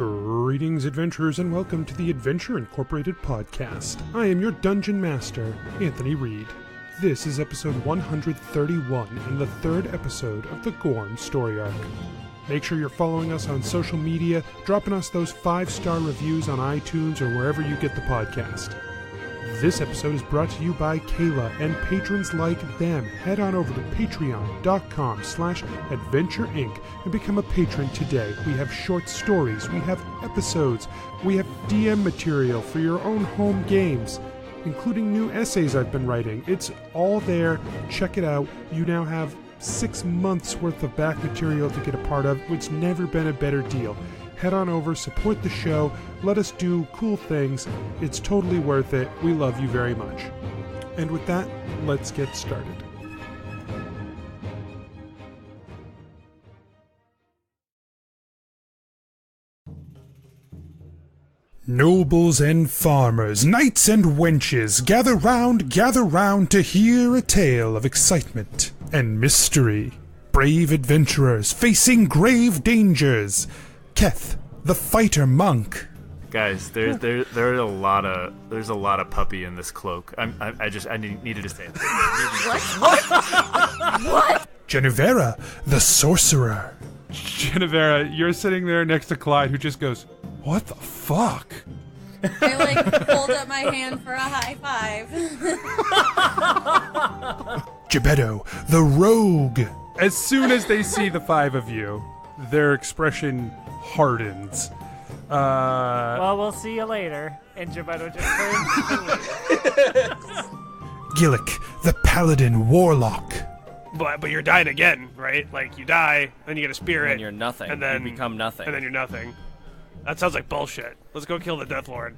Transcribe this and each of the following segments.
Greetings, adventurers, and welcome to the Adventure Incorporated podcast. I am your Dungeon Master, Anthony Reed. This is episode 131 and the third episode of the Gorm story arc. Make sure you're following us on social media, dropping us those 5-star reviews on iTunes or wherever you get the podcast. This episode is brought to you by Kayla and patrons like them. Head on over to patreon.com/Adventure Inc. and become a patron today. We have short stories, we have episodes, we have DM material for your own home games, including new essays I've been writing. It's all there. Check it out. You now have 6 months worth of back material to get a part of. It's never been a better deal. Head on over, support the show, let us do cool things. It's totally worth it. We love you very much. And with that, let's get started. Nobles and farmers, knights and wenches, gather round to hear a tale of excitement and mystery. Brave adventurers facing grave dangers. Keth, the fighter monk. Guys, there's a lot of puppy in this cloak. I needed to say it. What? Genevera, the sorcerer. Genevera, you're sitting there next to Clyde, who just goes, "What the fuck?" I hold up my hand for a high five. Gebetto, the rogue. As soon as they see the 5 of you, their expression hardens. Well, we'll see you later. And Gebetto just turns. Gillick, the paladin warlock. But you're dying again, right? Like, you die, then you get a spirit. And you're nothing. And then you become nothing. And then you're nothing. That sounds like bullshit. Let's go kill the Death Lord.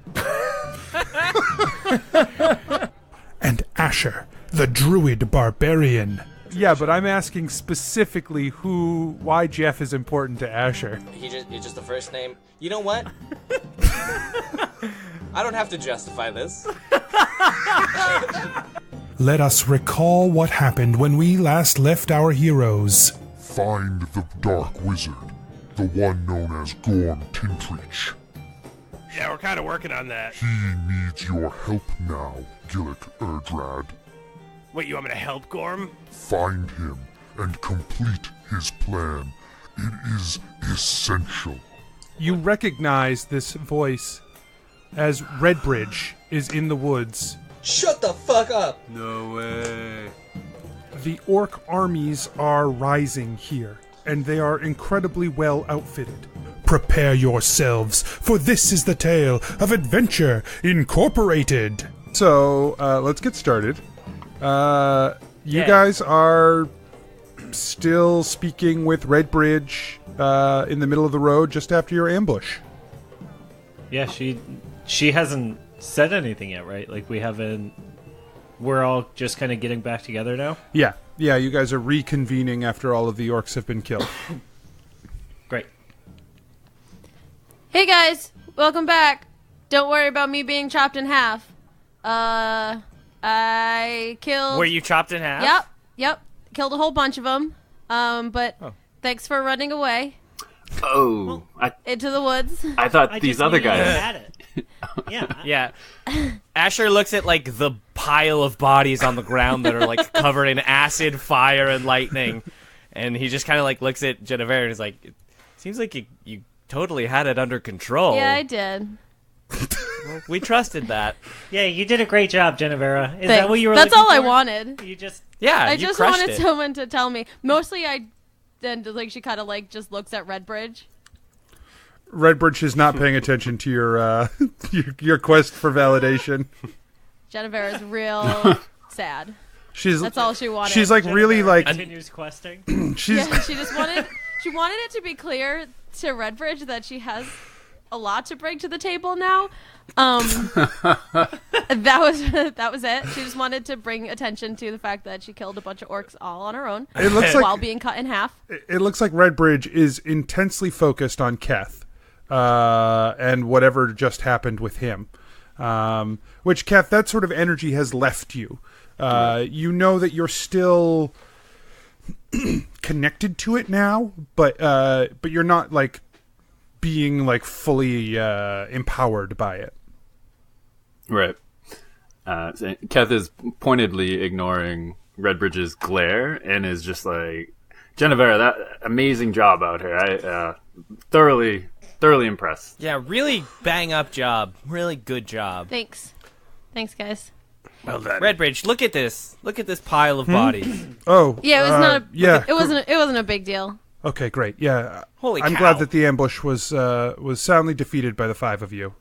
And Asher, the druid barbarian. Yeah, but I'm asking specifically why Jeff is important to Asher. It's just the first name. You know what? I don't have to justify this. Let us recall what happened when we last left our heroes. Find the Dark Wizard, the one known as Gorm Tintreach. Yeah, we're kind of working on that. He needs your help now, Gillick Erdrad. Wait, you want me to help Gorm? Find him and complete his plan. It is essential. You recognize this voice as Redbridge is in the woods. Shut the fuck up! No way. The orc armies are rising here, and they are incredibly well outfitted. Prepare yourselves, for this is the tale of Adventure Incorporated. So, let's get started. You guys are still speaking with Redbridge in the middle of the road just after your ambush. Yeah, she hasn't said anything yet, right? Like, we're all just kind of getting back together now? Yeah, you guys are reconvening after all of the orcs have been killed. Great. Hey guys, welcome back. Don't worry about me being chopped in half. I killed... Were you chopped in half? Yep. Killed a whole bunch of them. But thanks for running away. Oh. Into the woods. I thought these other guys... Had it. Yeah. Asher looks at, like, the pile of bodies on the ground that are, like, covered in acid, fire, and lightning. And he just kind of, like, looks at Genevera and is like, "It seems like you totally had it under control." Yeah, I did. Well, we trusted that. Yeah, you did a great job, Genevera. Is that what you were That's looking all I for? wanted. You just... Yeah, I you just crushed wanted it. someone to tell me. Mostly she kind of, like, just looks at Redbridge. Redbridge is not paying attention to your your quest for validation. Genevera's real sad. That's all she wanted. She's like Genevera really like continues questing. She just wanted it to be clear to Redbridge that she has a lot to bring to the table now. That was it. She just wanted to bring attention to the fact that she killed a bunch of orcs all on her own. It looks while being cut in half. It looks like Redbridge is intensely focused on Keth. And whatever just happened with him. Which, Keth, that sort of energy has left you. You know that you're still connected to it now, but you're not, like, being like fully empowered by it. Right. So Keth is pointedly ignoring Redbridge's glare and is just like, Genevera, that amazing job out here. I thoroughly impressed. Yeah, really bang up job. Really good job. Thanks, guys. Well done. Redbridge, look at this. Look at this pile of bodies. Oh, Yeah, it was not. yeah. It wasn't a big deal. Okay, great. Yeah, Holy I'm cow. glad that the ambush was soundly defeated by the 5 of you.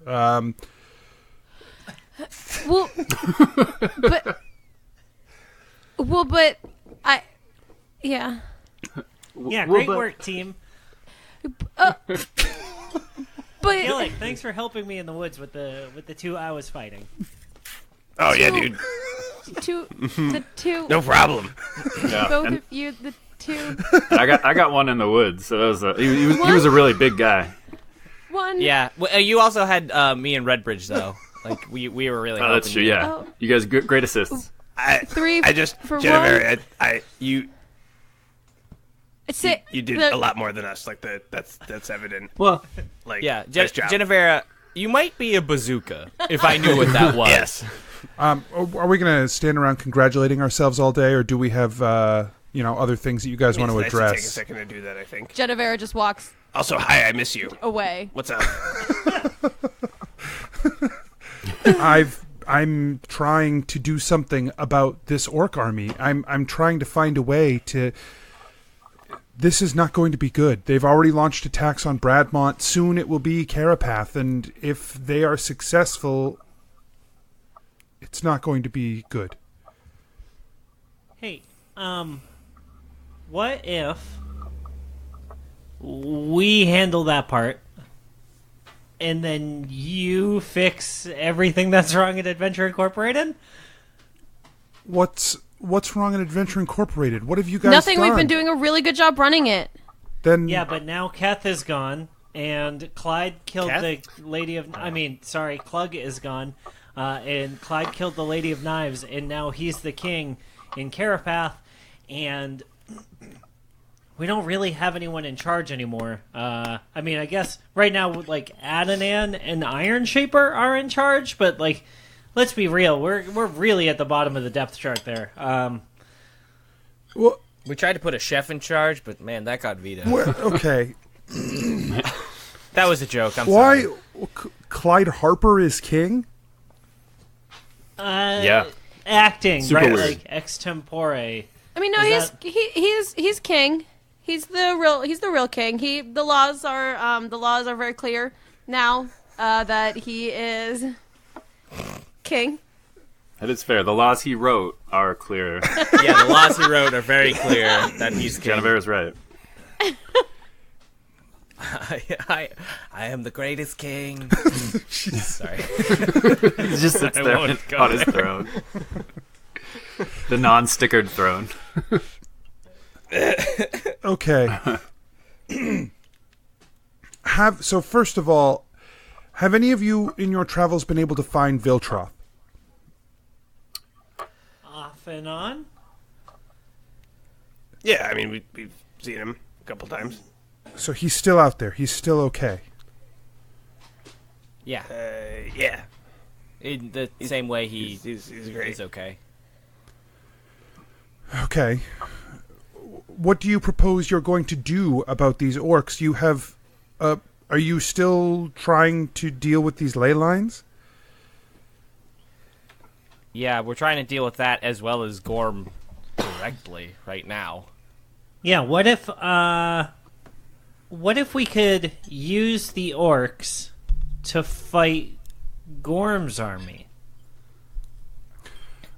Well, but yeah. Yeah, great work, team. But Gillick, thanks for helping me in the woods with the 2 I was fighting. Oh yeah, dude. the two. No problem. Yeah. Both And of you, the two. I got one in the woods, so that was he was a really big guy. One. Yeah, well, you also had me and Redbridge though. Like we were really. Oh, that's true. you. Yeah, Oh. you guys great assists. Three I just for Jennifer, you Sit. did a lot more than us. Like that's evident. Well, Like Yeah, nice job. Genevera, you might be a bazooka if I knew what that was. Yes. Are we going to stand around congratulating ourselves all day, or do we have other things that you guys want to It's nice to take a address? second to do that. I think. Genevera just walks Also, hi, I miss you. away. What's up? I'm trying to do something about this orc army. I'm trying to find a way to. This is not going to be good. They've already launched attacks on Bradmont. Soon it will be Carapath, and if they are successful, it's not going to be good. Hey, what if we handle that part, and then you fix everything that's wrong at Adventure Incorporated? What's wrong in Adventure Incorporated? What have you guys Nothing. done? We've been doing a really good job running it. Then Yeah, but now Keth is gone, and Clyde killed the Lady of... Klug is gone, and Clyde killed the Lady of Knives, and now he's the king in Carapath, and we don't really have anyone in charge anymore. I guess right now, like, Adnan and Iron Shaper are in charge, but, like, let's be real. We're really at the bottom of the depth chart there. well, We tried to put a chef in charge, but man, that got vetoed. okay. That was a joke. I'm Why sorry. Clyde Harper is king? Yeah. Acting, Super right? weird. Like extempore. I mean, no, Is he's king. He's the real king. The laws are very clear now that he is king. That is fair. The laws he wrote are clear. Yeah, the laws he wrote are very clear that he's king. Genevera's right. I am the greatest king. Sorry. He just sits there won't go on his throne. The non-stickered throne. Okay. So first of all, have any of you in your travels been able to find Viltroth? Off and on. Yeah, I mean we've seen him a couple times. So he's still out there. He's still okay. Yeah. Yeah, In the same way he's great. He's okay. Okay. What do you propose you're going to do about these orcs? You have... are you still trying to deal with these ley lines? Yeah, we're trying to deal with that as well as Gorm directly right now. Yeah. What if we could use the orcs to fight Gorm's army?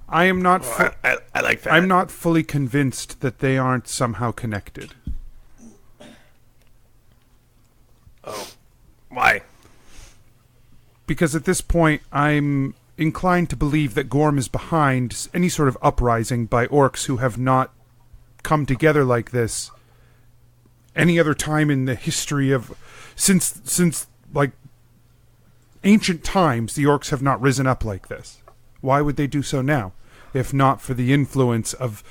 I am not... I like that. I'm not fully convinced that they aren't somehow connected. Oh, why? Because at this point, I'm inclined to believe that Gorm is behind any sort of uprising by orcs who have not come together like this any other time in the history of... Since like, ancient times, the orcs have not risen up like this. Why would they do so now, if not for the influence of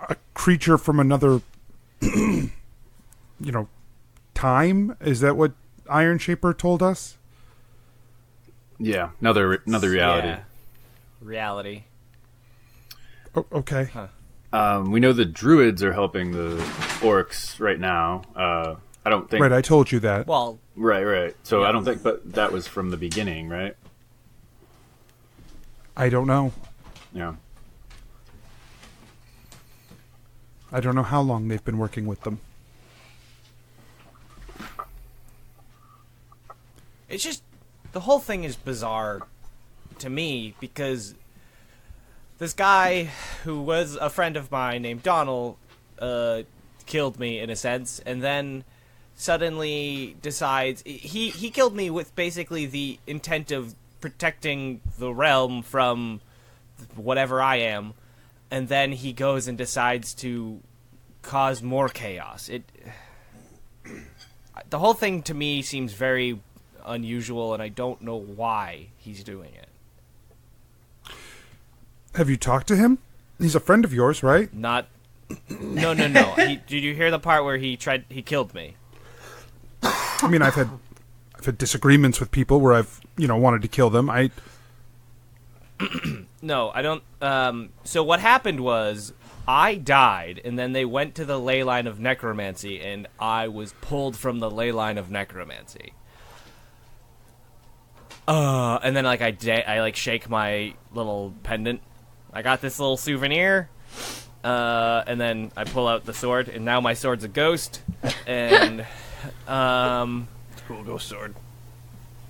a creature from another, time? Is that what Iron Shaper told us? Yeah, another reality. Yeah. Reality. Oh, okay. We know the druids are helping the orcs right now. I don't think. Right, I told you that. Well, Right. So I don't think, but that was from the beginning, right? I don't know. Yeah. I don't know how long they've been working with them. it's just the whole thing is bizarre to me because this guy who was a friend of mine named Donald killed me in a sense, and then suddenly decides he killed me with basically the intent of protecting the realm from whatever I am, and then he goes and decides to cause more chaos. The whole thing to me seems very unusual, and I don't know why he's doing it. Have you talked to him? He's a friend of yours, right? No. Did you hear the part where he killed me? I mean, I've had disagreements with people where I've, wanted to kill them. No, I don't. So what happened was I died, and then they went to the ley line of necromancy, and I was pulled from the ley line of necromancy. And then I shake my little pendant. I got this little souvenir, and then I pull out the sword, and now my sword's a ghost, and Cool ghost sword.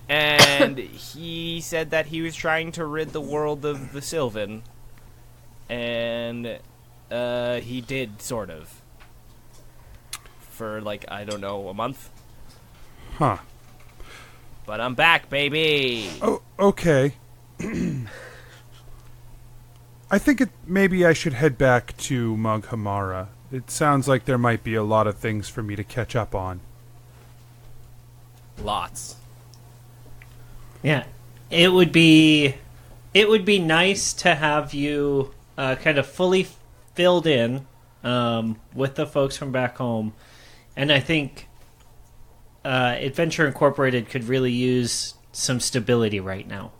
And he said that he was trying to rid the world of the Sylvan, and he did, sort of. For, I don't know, a month? Huh. But I'm back, baby! Oh, okay. I think maybe I should head back to Mughamara. It sounds like there might be a lot of things for me to catch up on. Lots. Yeah, it would be nice to have you kind of fully filled in with the folks from back home, and I think Adventure Incorporated could really use some stability right now.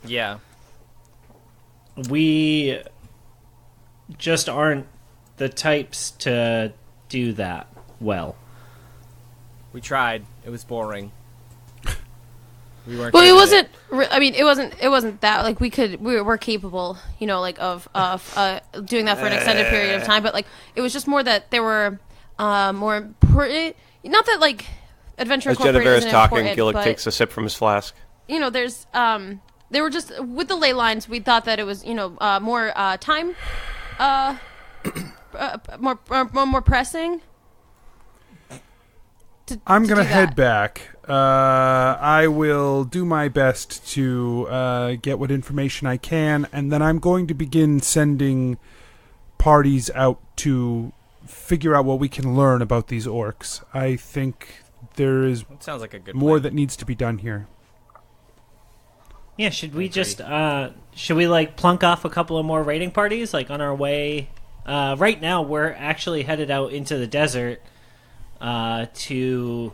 Yeah. We just aren't the types to do that well. We tried. It was boring. We weren't. Well, it wasn't. It wasn't that. We're capable, of doing that for an extended period of time. But it was just more that there were more important. Not that Adventure As Incorporated Jennifer is isn't talking, important, Gillick but, takes a sip from his flask. There's they were just with the ley lines. We thought that it was more time, more pressing. I'm going to head back. I will do my best to get what information I can, and then I'm going to begin sending parties out to figure out what we can learn about these orcs. I think there is That sounds like a good more plan. that needs to be done here. Yeah, should we just plunk off a couple of more raiding parties on our way? Right now, we're actually headed out into the desert to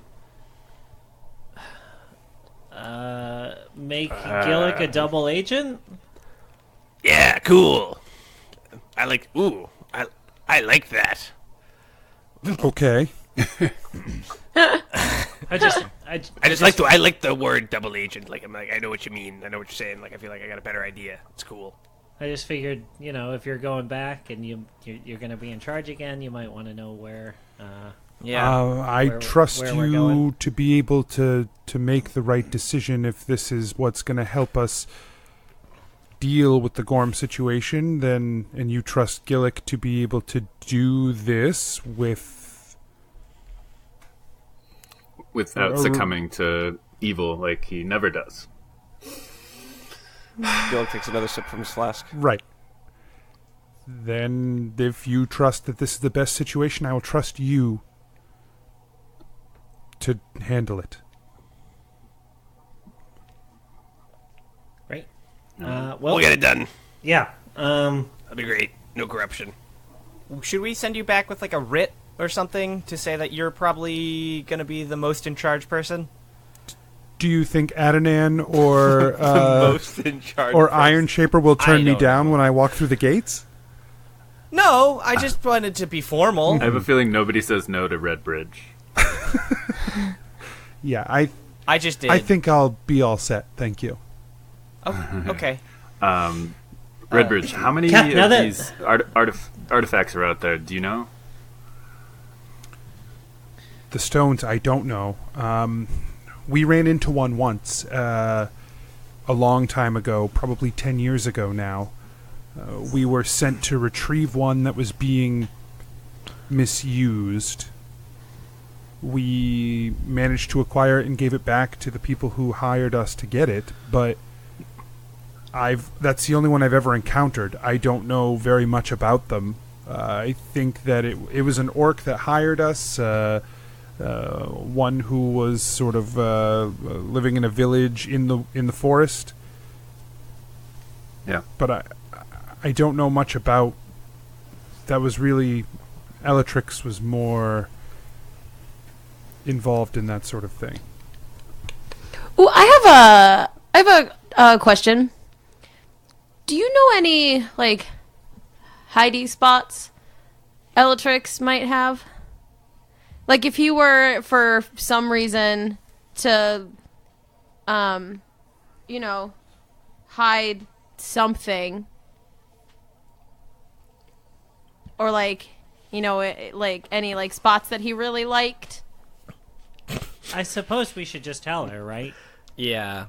make Gillick a double agent. Yeah, cool. I like that. Okay. I like the word double agent. I know what you mean. I know what you're saying. I feel like I got a better idea. It's cool. I just figured, if you're going back and you're going to be in charge again, you might want to know where. I trust where we're you going. to be able to make the right decision if this is what's going to help us deal with the Gorm situation, and you trust Gillick to be able to do this Without succumbing to evil like he never does. Gillick takes another sip from his flask. Right. Then, if you trust that this is the best situation, I will trust you to handle it. Right. We'll get it done. Yeah. That'd be great. No corruption. Should we send you back with a writ or something to say that you're probably going to be the most in charge person? Do you think Adnan or Most in charge. or person. Iron Shaper will turn me don't down know. when I walk through the gates? No, I just wanted to be formal. I have a feeling nobody says no to Redbridge. Yeah, I just did. I think I'll be all set. Thank you. Oh, okay. Redbridge, how many Kath, now of that- these artifacts are out there? Do you know? The stones, I don't know. We ran into one once, a long time ago, probably 10 years ago now. We were sent to retrieve one that was being misused. We managed to acquire it and gave it back to the people who hired us to get it, but that's the only one I've ever encountered. I don't know very much about them. I think that it was an orc that hired us, one who was sort of living in a village in the forest. Yeah. But I don't know much about. That was really, Elatrix was more involved in that sort of thing. Ooh, I have a question. Do you know any like hidey spots Elatrix might have? Like if he were for some reason to hide something, or like like any like spots that he really liked. I suppose we should just tell her, right? Yeah.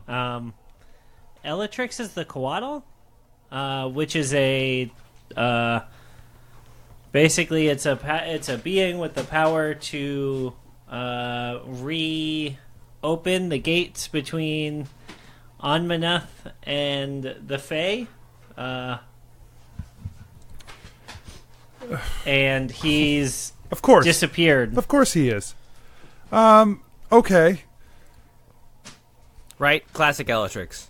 Elatrix is the Coatl, which is a basically it's a being with the power to reopen the gates between Anmanath and the Fae. And he's Of course. disappeared. Of course he is. Okay. Right? Classic Elatrix.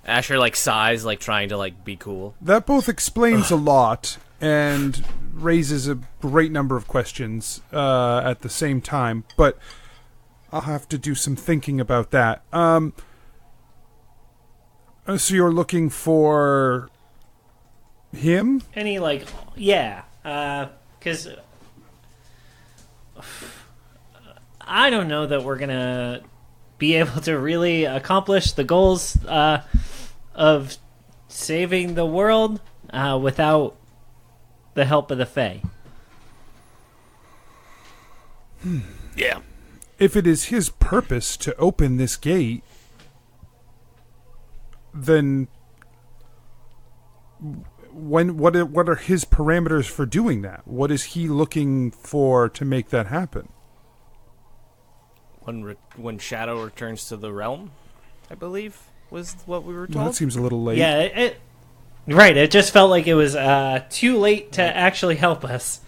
Asher, like, sighs, like, trying to, like, be cool. That both explains a lot and raises a great number of questions at the same time, but I'll have to do some thinking about that. So you're looking for him? Any like, yeah, because I don't know that we're gonna be able to really accomplish the goals of saving the world without the help of the Fae. Yeah. If it is his purpose to open this gate, then what are his parameters for doing that? What is he looking for to make that happen? When Shadow returns to the realm, I believe, was what we were told. Well, that seems a little late. Yeah, right. It just felt like it was too late to actually help us.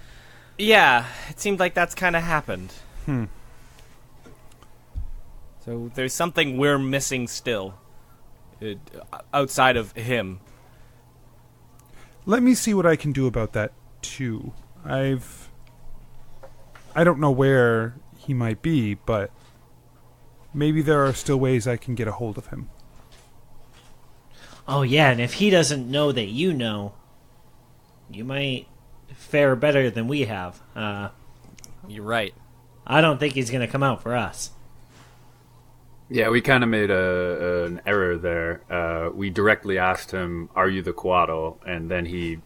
Yeah, it seemed like that's kind of happened. Hmm. So there's something we're missing still, outside of him. Let me see what I can do about that too. I don't know where he might be, but maybe there are still ways I can get a hold of him. Oh yeah, and if he doesn't know that you know, you might fare better than we have. You're right. I don't think he's going to come out for us. Yeah, we kind of made an error there. We directly asked him, "Are you the Coatl?" And then he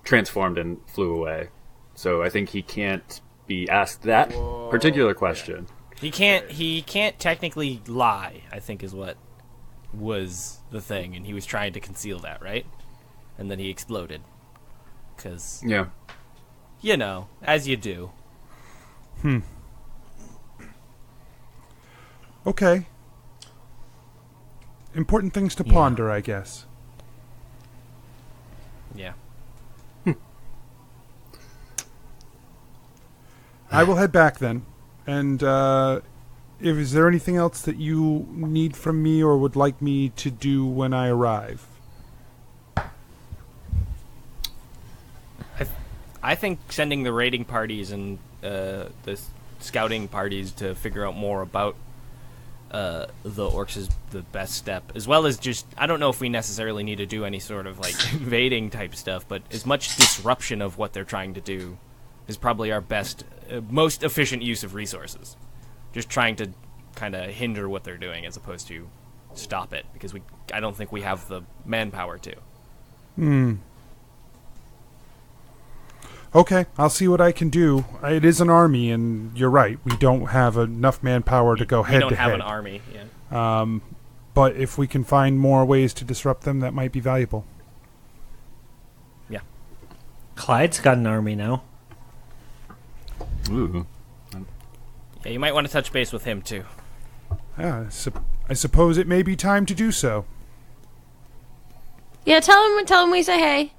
transformed and flew away. So I think he can't be asked that particular question. He can't technically lie, I think is what was the thing, and he was trying to conceal that, right? And then he exploded. Because, Yeah. you know, as you do. Okay. Important things to ponder, I guess. Yeah. I will head back then. And is there anything else that you need from me or would like me to do when I arrive? I think sending the raiding parties and the scouting parties to figure out more about the orcs is the best step, as well as just, I don't know if we necessarily need to do any sort of like invading type stuff, but as much disruption of what they're trying to do is probably our best, most efficient use of resources. Just trying to kind of hinder what they're doing as opposed to stop it, because I don't think we have the manpower to. Okay, I'll see what I can do. It is an army, and you're right. We don't have enough manpower to go head to head. We don't have an army, yeah. But if we can find more ways to disrupt them, that might be valuable. Yeah. Clyde's got an army now. Ooh. Yeah, you might want to touch base with him, too. Yeah, I suppose it may be time to do so. Yeah, tell him we say hey.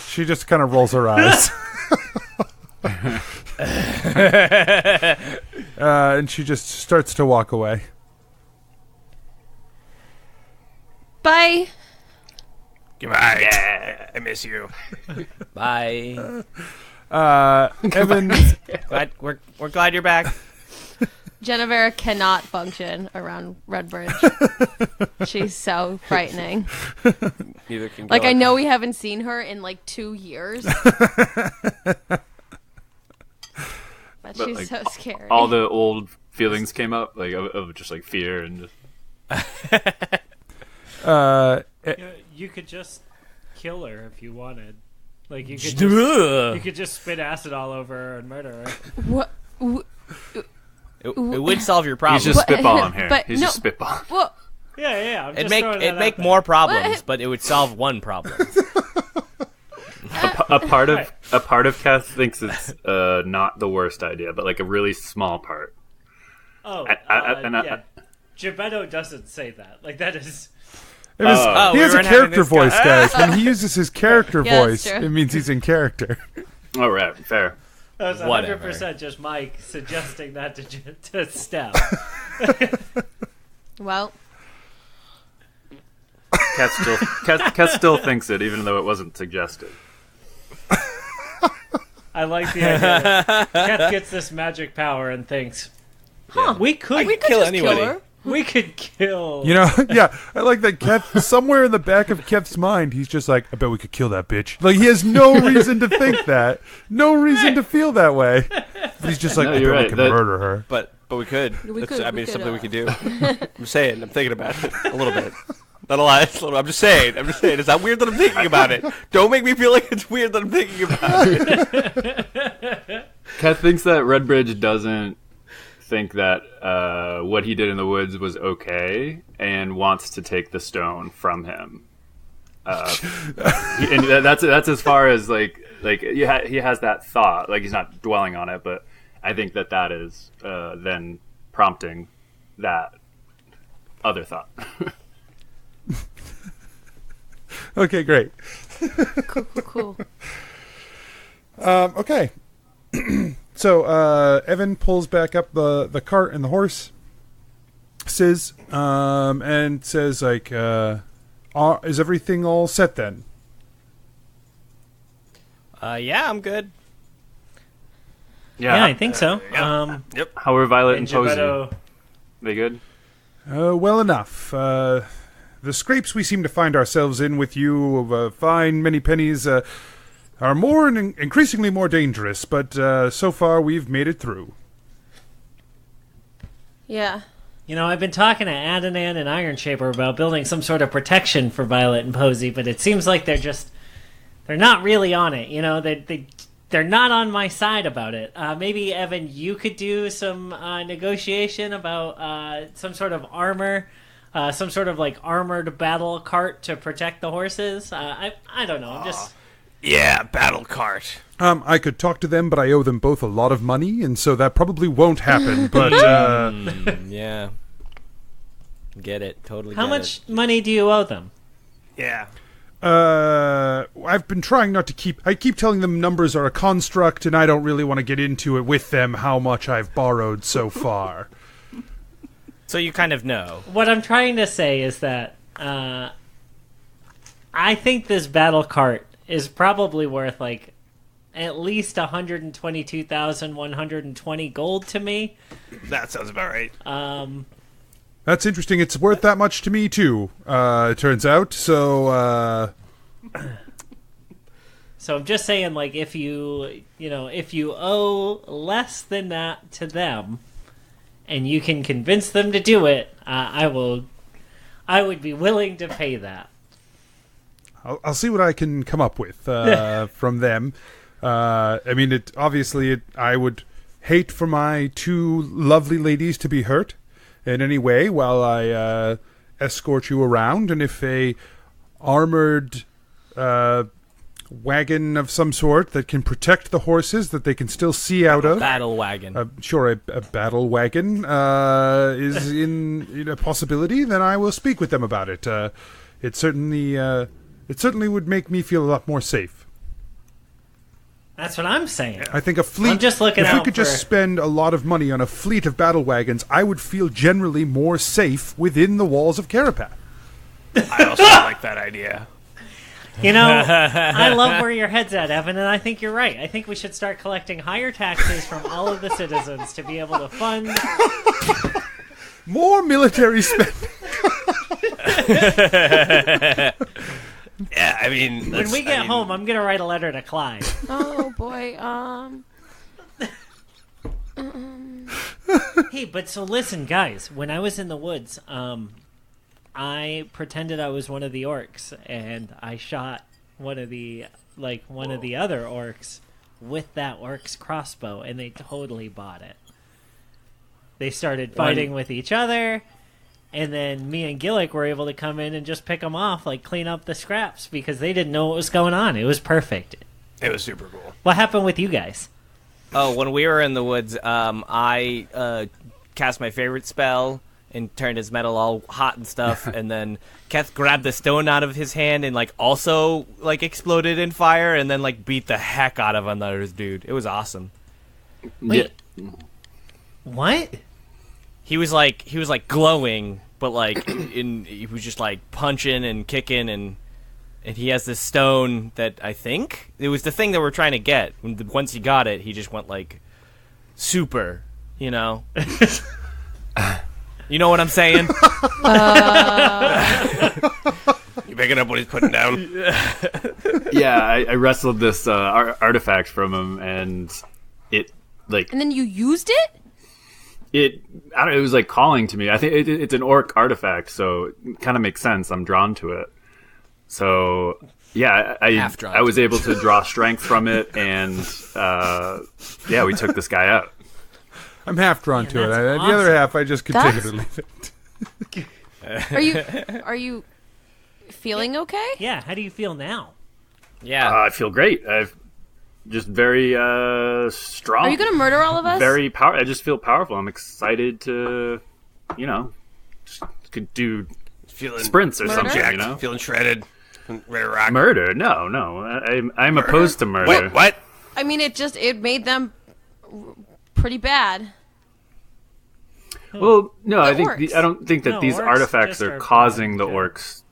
She just kind of rolls her eyes. And she just starts to walk away. Bye. Goodbye. Yeah, I miss you. Bye. Evan, we're glad you're back. Genevera cannot function around Redbridge. She's so frightening. Neither can Like, God. I know we haven't seen her in like 2 years. But she's like, so scary. All the old feelings came up, like of just like fear and just. You could just kill her if you wanted. Like you could just spit acid all over her and murder her. What? It would solve your problem. He's just spitballing here. But He's no, just spitballing. Well, Yeah. I'm just It'd make more problems, but it would solve one problem. A part of Kath thinks it's not the worst idea, but like a really small part. Yeah. Gebetto doesn't say that. Like, that is... he has a character voice, guys. When he uses his character Yeah, that's voice, true. it means he's in character. All right, fair. That was Whatever. 100% just Mike suggesting that to Steph. well, Kath still thinks it, even though it wasn't suggested. I like the idea that Kath gets this magic power and thinks, we could kill just anybody. kill her. We could kill... You know, yeah, I like that. Keth, somewhere in the back of Keth's mind, he's just like, I bet we could kill that bitch. Like, he has no reason to think that, no reason to feel that way. But he's just like, No, I bet you're we right. could That- murder her. But we could. We could, it's something we could could do. I'm saying. I'm thinking about it a little bit. Not a lot. I'm just saying. Is that weird that I'm thinking about it? Don't make me feel like it's weird that I'm thinking about it. Kath thinks that Redbridge doesn't think that what he did in the woods was okay, and wants to take the stone from him. And that's as far as like he has that thought. Like, he's not dwelling on it, but I think that is then prompting that other thought. Okay, great. Cool. Okay. So Evan pulls back up the cart and the horse, and says, like, is everything all set then? Yeah, I'm good. Yeah, I think so. Yep. How are Violet and And Posey? Gebetto... They good? Well enough. The scrapes we seem to find ourselves in with you of fine Many Pennies are more and increasingly more dangerous, but so far we've made it through. Yeah. You know, I've been talking to Adnan and Iron Shaper about building some sort of protection for Violet and Posey, but it seems like they're not really on it. You know, they're not on my side about it. Maybe, Evan, you could do some negotiation about some sort of armor, some sort of like armored battle cart to protect the horses. I don't know. I'm just... Yeah, battle cart. I could talk to them, but I owe them both a lot of money, and so that probably won't happen. But Yeah. Get it. Totally How get much money do you owe them? Yeah. I've been trying not to keep... I keep telling them numbers are a construct, and I don't really want to get into it with them how much I've borrowed so far. So you kind of know. What I'm trying to say is that I think this battle cart is probably worth like at least 122,120 gold to me. That sounds about right. That's interesting. It's worth that much to me too. It turns out. So. So I'm just saying, like, if you owe less than that to them, and you can convince them to do it, I would be willing to pay that. I'll see what I can come up with from them. I mean, I would hate for my two lovely ladies to be hurt in any way while I escort you around, and if a armored wagon of some sort that can protect the horses that they can still see out of. Battle wagon. Sure, a battle wagon is in a possibility, then I will speak with them about it. It certainly would make me feel a lot more safe. That's what I'm saying. I think a fleet. I'm just looking if out we could just spend a lot of money on a fleet of battle wagons, I would feel generally more safe within the walls of Carapath. I also like that idea. You know, I love where your head's at, Evan, and I think you're right. I think we should start collecting higher taxes from all of the citizens to be able to fund more military spending. Yeah, I mean, when we get home, I'm gonna write a letter to Clyde. Oh boy. Hey, but so listen, guys. When I was in the woods, I pretended I was one of the orcs, and I shot one of the other orcs with that orc's crossbow, and they totally bought it. They started fighting with each other, and then me and Gillick were able to come in and just pick them off, like clean up the scraps, because they didn't know what was going on. It was perfect. It was super cool. What happened with you guys? Oh, when we were in the woods, I cast my favorite spell and turned his metal all hot and stuff, and then Keth grabbed the stone out of his hand and also exploded in fire, and then beat the heck out of another dude. It was awesome. Wait, what? He was glowing, but he was just punching and kicking, and he has this stone that I think it was the thing that we're trying to get. Once he got it, he just went super, You know what I'm saying? You picking up what he's putting down? Yeah, I wrestled this artifact from him, and it And then you used it? It was calling to me. I think it's an orc artifact, so it kind of makes sense. I'm drawn to it. So yeah, I was able to draw strength from it, and we took this guy out. I'm half drawn to it. Awesome. The other half, I just could take it or leave it. Are you feeling okay? Yeah, how do you feel now? Yeah. I feel great. I've just very strong. Are you going to murder all of us? Very I just feel powerful. I'm excited to, just could do sprints or Murder? something. Feeling shredded, ready to rock. Murder? No. I'm opposed to murder. Wait, what? I mean, it made them pretty bad. Well, no, I orcs. don't think that No, these orcs artifacts just are are causing bad, the yeah. orcs.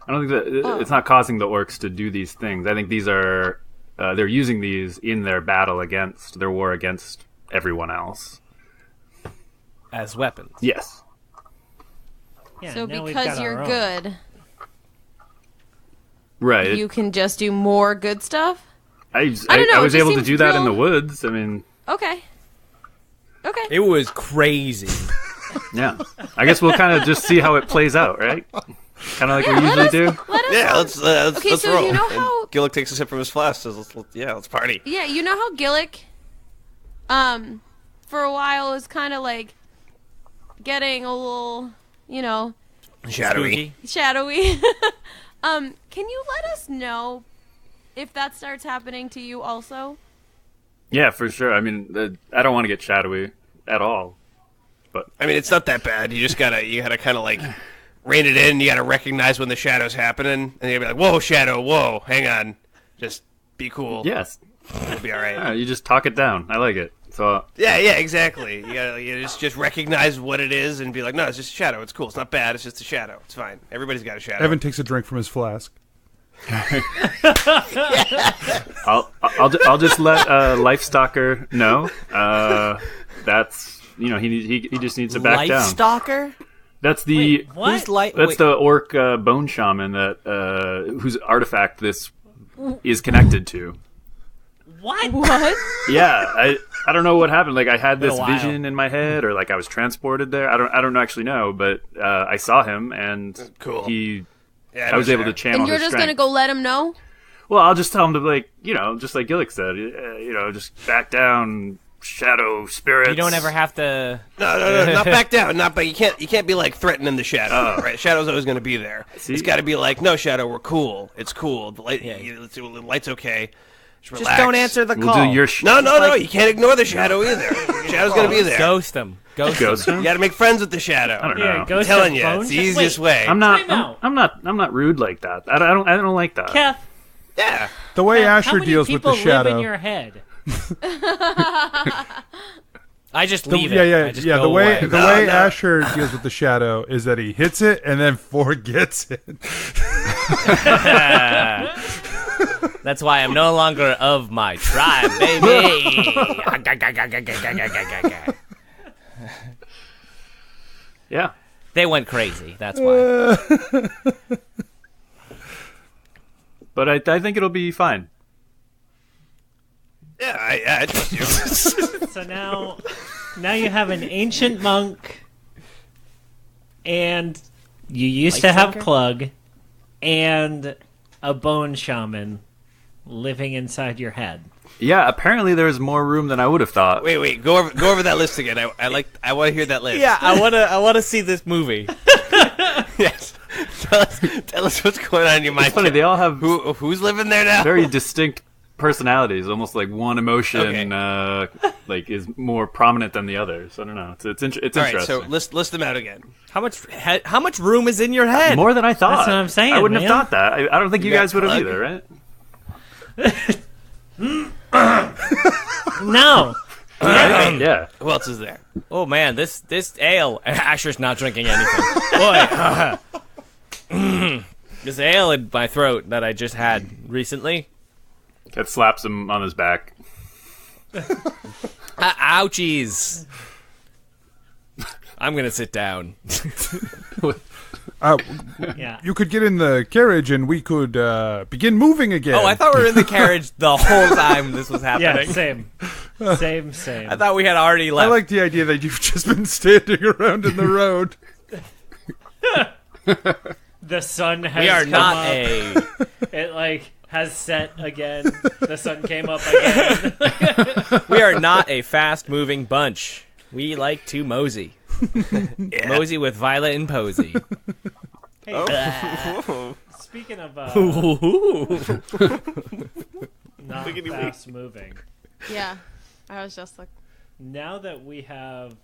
I don't think that it's not causing the orcs to do these things. I think these are they're using these in their their war against everyone else As weapons. Yes. Yeah, So now we've because got you're our own. good, Right. you can just do more good stuff? I don't know, I it was just able to seems do that in the real- woods. I mean, Okay. It was crazy. yeah. I guess we'll kind of just see how it plays out, right? Kind of like we usually do. Let us Yeah, let's Okay, let's so roll. you know And how- Gillick takes a sip from his flask. Says, let's party. Yeah, you know how Gillick, for a while was kind of getting a little, Shadowy. shadowy. Can you let us know if that starts happening to you also? Yeah, for sure. I mean, I don't want to get shadowy at all. I mean, it's not that bad. You gotta kind of rein it in. You gotta recognize when the shadow's happening, and you gotta be like, "Whoa, shadow! Whoa, hang on, just be cool. Yes. It'll be all right." Yeah, you just talk it down. I like it. So Yeah, exactly. You just recognize what it is and be like, "No, it's just a shadow. It's cool. It's not bad. It's just a shadow. It's fine. Everybody's got a shadow." Evan takes a drink from his flask. I'll just let Lifestalker know. That's he just needs to back down. Lifestalker? That's the What? that's the orc bone shaman that whose artifact this is connected to. What? Yeah, I don't know what happened. Like I had Been a this while. vision in my head, or like I was transported there. I don't actually know, but I saw him and Cool. I was able to channel And you're his just strength. gonna go let him know? Well, I'll just tell him to just like Gillick said, just back down, shadow spirits. You don't ever have to. No, not back down. Not back. You can't be like threatening the shadow. Right? Shadow's always going to be there. See? It's got to be like, no, shadow, we're cool. It's cool. The light, the light's okay. Just Just don't answer the We'll call. do your No. You can't ignore the shadow either. Shadow's going to be there. Ghost him. Ghost him? You got to make friends with the shadow. I don't Yeah, know. I'm ghost telling of you, phone it's the sh- easiest Wait, way. I'm not. Time out. I'm not rude like that. I don't like that. Kath, Yeah. The way how Asher many deals with people the shadow. live in your head? I just leave it. I just The go way away. the way Asher deals with the shadow is that he hits it and then forgets it. That's why I'm no longer of my tribe, baby. Yeah. They went crazy. That's why. But I think it'll be fine. Yeah, I trust you. So now you have an ancient monk, and you used to have Lifesucker? Clug, and a bone shaman living inside your head. Yeah. Apparently, there's more room than I would have thought. Wait. Go over that list again. I want to hear that list. Yeah, I wanna see this movie. Yes. Tell us what's going on in your mind. It's funny. They all have Who's living there now? very distinct personalities. Almost like one emotion is more prominent than the others. I don't know. It's All interesting. right, so list them out again. How much room is in your head? More than I thought. That's what I'm saying, I wouldn't man. have thought that. I don't think you got guys would have Plug? either, right? No. Yeah. Who else is there? Oh man, this ale. Asher's not drinking anything. Boy, this ale in my throat that I just had recently. That slaps him on his back. Ouchies. I'm gonna sit down. Yeah. You could get in the carriage and we could begin moving again. Oh, I thought we were in the carriage the whole time this was Yeah, happening. same. Same. I thought we had already I left. like the idea that you've just been standing around in the road. The sun has We are come not up. It has set again. The sun came up again. We are not a fast-moving bunch. We like to mosey. Mosey with Violet and Posey. Hey, speaking of not fast moving, Yeah. I was just like, now that we have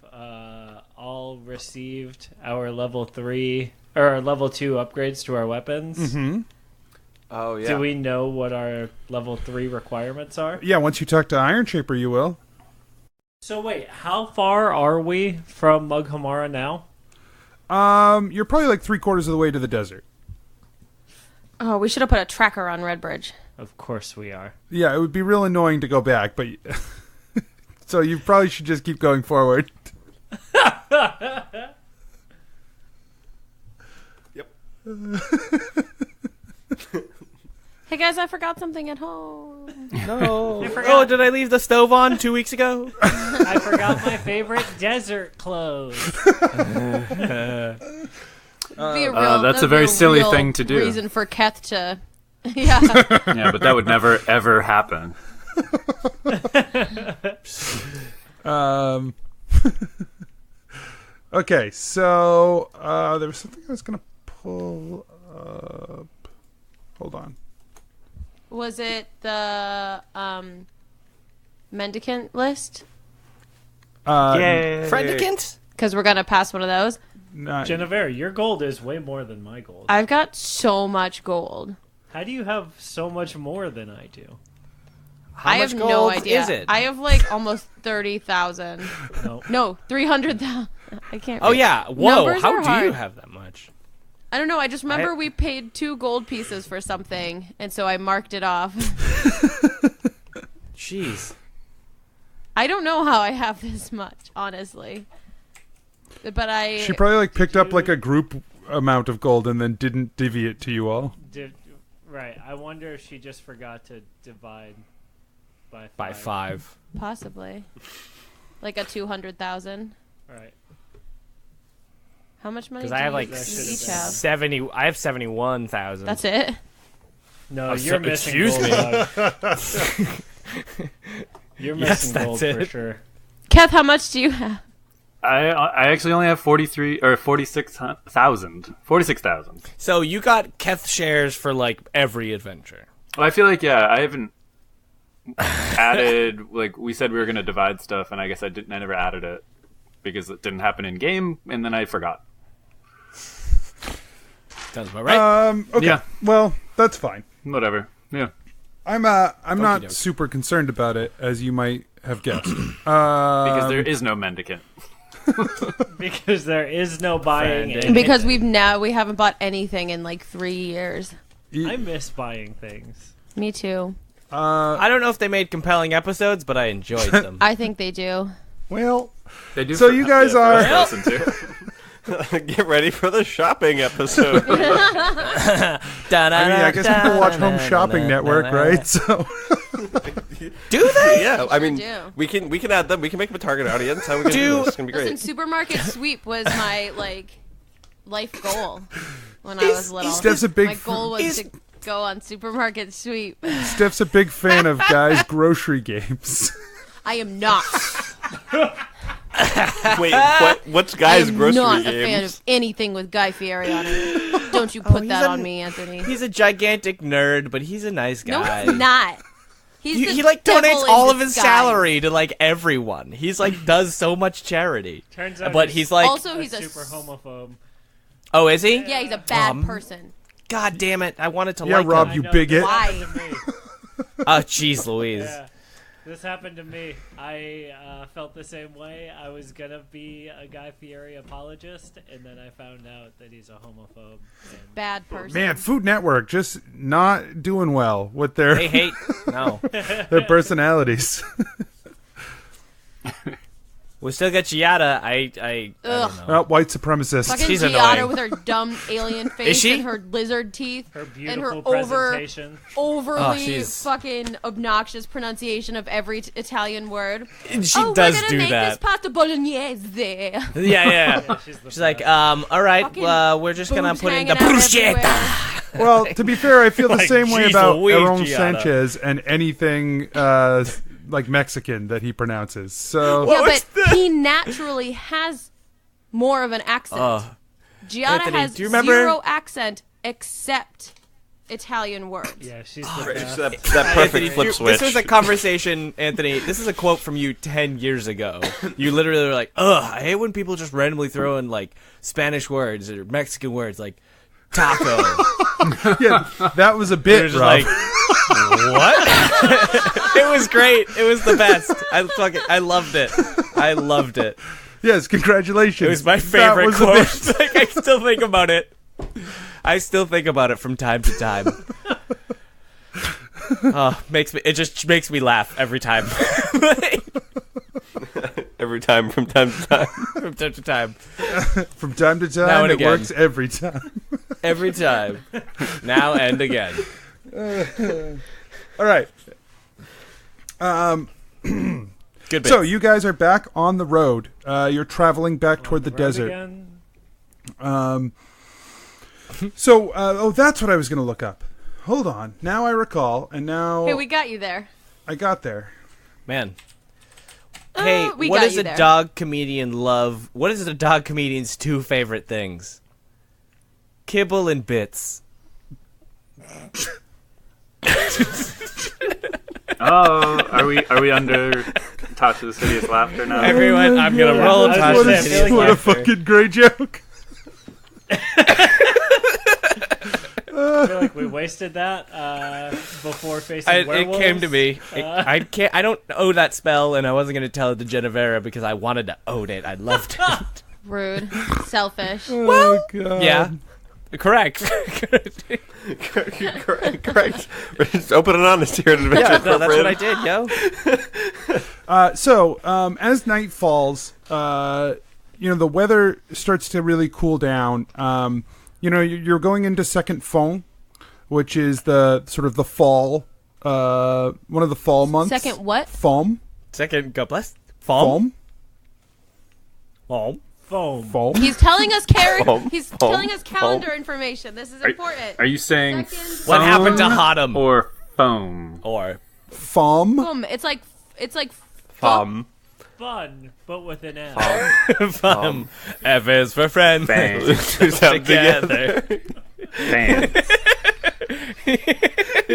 all received our level 3 or level 2 upgrades to our weapons, Oh yeah. do we know what our level 3 requirements are? Yeah, once you talk to Iron Shaper, you will. So wait, how far are we from Mughamara now? You're probably like 3/4 of the way to the desert. oh, we should have put a tracker on Redbridge. Of course we are. Yeah, it would be real annoying to go back, but so you probably should just keep going forward. Hey guys, I forgot something at home. No. I forgot. Oh, did I leave the stove on 2 weeks ago? I forgot my favorite desert clothes. That's a very silly thing to do. Reason for Keth to, yeah. Yeah, but that would never ever happen. Okay, so there was something I was gonna pull up. Hold on. Was it the mendicant list? Friendicant? Because we're gonna pass one of those. Genevera, your gold is way more than my gold. I've got so much gold. How do you have so much more than I do? I much have no gold idea. is it? I have like almost 30,000. No. No, 300,000. I can't. Oh read. yeah. Whoa, Numbers how are do hard. you have that much? I don't know. I just remember we paid 2 gold pieces for something, and so I marked it off. Jeez. I don't know how I have this much, honestly. But She probably like picked up like a group amount of gold and then didn't divvy it to you all. Right. I wonder if she just forgot to divide by 5. By 5. Possibly. Like a 200,000. Right. How much money Because do I have you like each have? 70. I have 71,000. That's it? No, Oh, you're missing excuse gold. me. You're Yes, missing that's gold it. for sure. Keth, how much do you have? I actually only have 46,000. 46,000. So you got Keth shares for like every adventure. Well, I feel like I haven't added like we said we were going to divide stuff, and I guess I never added it because it didn't happen in game, and then I forgot. Sounds about right. Okay. Yeah. Well, that's fine. Whatever. Yeah. I'm not doke. super concerned about it, as you might have guessed. Because there is no mendicant. Because there is no buying Friend. anything. Because we haven't bought anything in like 3 years. I miss buying things. Me too. I don't know if they made compelling episodes, but I enjoyed them. I think they do. Well, They do. So you guys for are- us to listen to. Get ready for the shopping episode. I mean, I guess people watch Home Shopping Network, right? So Do they? Yeah, I mean, do. we can add them. We can make them a target audience. How we gonna do Do- this? It's gonna be great. Listen, supermarket sweep was my life goal when I was little. Steph's a big My goal was to go on supermarket sweep. Steph's a big fan of guys' grocery games. I am not. Wait, what's guys' I'm grocery not games? a fan of anything with Guy Fieri on it. Don't you put that on me, Anthony. He's a gigantic nerd, but he's a nice No, guy. he's not. He's He, the he like devil donates in all of his disguise. salary to like everyone. He's like does so much charity. Turns out But he's like, Also, he's a super homophobe. oh, is he? Yeah, he's a bad person. God damn it! I wanted to Yeah, like Rob, him. you I know, bigot. This Why? happened to me. Oh, jeez, Louise. Yeah, this happened to me. I felt the same way. I was gonna be a Guy Fieri apologist, and then I found out that he's a homophobe. And Bad person. Man, Food Network just not doing well with their They hate no. their personalities. We still got Giada. I don't know. White supremacist. Fucking She's Giada annoying. with her dumb alien face she? and her lizard teeth her and beautiful her presentation. overly she's- fucking obnoxious pronunciation of every Italian word. And she Oh, does we're gonna do make that. this pasta bolognese. Yeah. Yeah, she's the She's like, best. all right, Fucking we're just gonna boobs put in hanging the out bruschetta. everywhere. Well, to be fair, I feel the Like, same way jeez about Louise, Aaron Giada. Sanchez and anything like Mexican that he pronounces. So Yeah, but he naturally has more of an accent. Giada Anthony, has do you remember- zero accent except Italian words. Yeah, she's Oh, the It's best. that perfect flip This switch. was a conversation, Anthony. This is a quote from you 10 years ago. You literally were like, ugh, I hate when people just randomly throw in, like, Spanish words or Mexican words, like, taco. yeah, that was a You're bit, just Rob. like, what? It was great. It was the best. I loved it. I loved it. Yes, congratulations. It was my That favorite was a quote. bit. Like, I still think about it. I still think about it from time to time. It just makes me laugh every time. Every time, from time to time. From time to time. From time to Now time, and it again. works every time. Every time. Now and again. All right. Good bit. So you guys are back on the road. You're traveling back toward the Road desert. again? So, that's what I was going to look up. Hold on. Now I recall, and now Hey, we got you there. I got there. Man. Hey, we what got does you a there. dog comedian love? What is a dog comedian's 2 favorite things? Kibble and bits. Oh, are we under Tasha's hideous laughter now? Everyone, I'm gonna roll I Tasha's was What gonna say, I hideous feel like what a laughter. fucking great joke. I feel like we wasted that before facing It werewolves. came to me. I don't owe that spell, and I wasn't gonna tell it to Genevera because I wanted to own it. I loved it. Rude. Selfish. Oh, God. Yeah. Correct. Correct. We're just open and honest here at Adventure Yeah, no, that's what I Incorporated. did, yo. As night falls, the weather starts to really cool down. You're going into second Fong, which is the sort of the fall, one of the fall months. Second what? Foam. Second, God bless. Foam. Foam. Foam. He's telling us He's Foam. telling us calendar information. This is important. Are you saying Second- What happened to foam Hotham? or foam? Or Foam. Boom. It's like Fum. Fun, but with an S. Fun. F is for friend. Fans. Do something Together. Fans.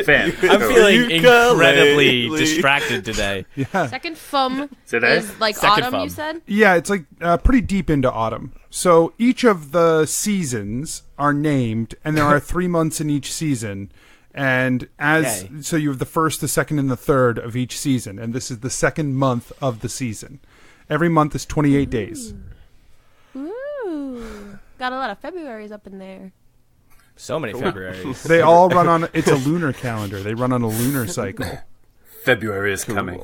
Fans. I'm feeling incredibly Ukulele. distracted today. second fum Today? is like Second autumn. fum. You said. Yeah, it's like pretty deep into autumn. So each of the seasons are named, and there are 3 months in each season. And so you have the first, the second, and the third of each season, and this is the second month of the season. Every month is 28 days. Ooh, got a lot of Februarys up in there. So many Februarys. They all run on. It's a lunar calendar. They run on a lunar cycle. February is coming.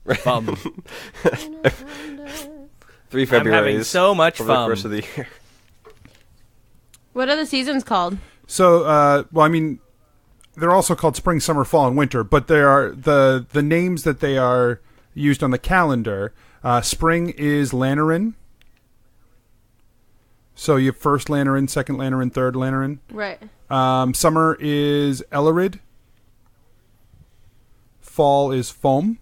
Fun. 3 I'm Februarys. having so much over the fun. course of the year. What are the seasons called? So, they're also called spring, summer, fall, and winter. But they are the names that they are used on the calendar. Spring is Lanarin. So you have first Lanarin, second Lanarin, third Lanarin. Right. Summer is Ellerid. Fall is Foam.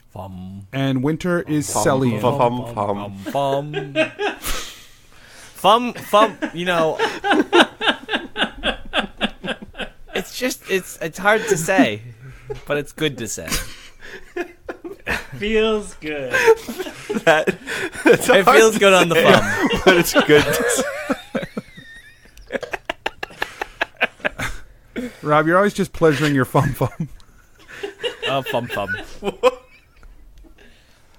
Fum. And winter is Celian. Fum. It's hard to say, but it's good to say. Feels good. It feels good on the fum. But it's good to say. Rob, you're always just pleasuring your fum. Oh, fum.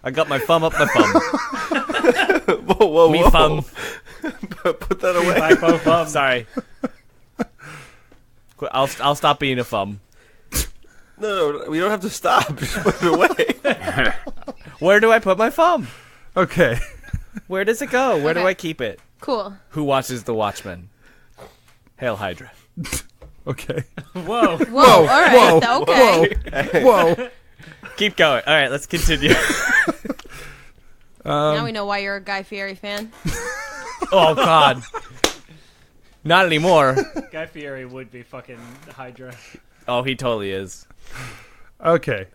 I got my thumb up my thumb. Whoa. Me thumb. Put that away. My thumb. Sorry. I'll stop being a thumb. No, we don't have to stop. Just put it away. Where do I put my thumb? Okay. Where does it go? Where do Okay. I keep it? Cool. Who watches The Watchmen? Hail Hydra. Okay. Whoa. Whoa. All right. Okay. Whoa. Keep going. All right, let's continue. Now we know why you're a Guy Fieri fan. Oh, God. Not anymore. Guy Fieri would be fucking Hydra. Oh, he totally is. Okay.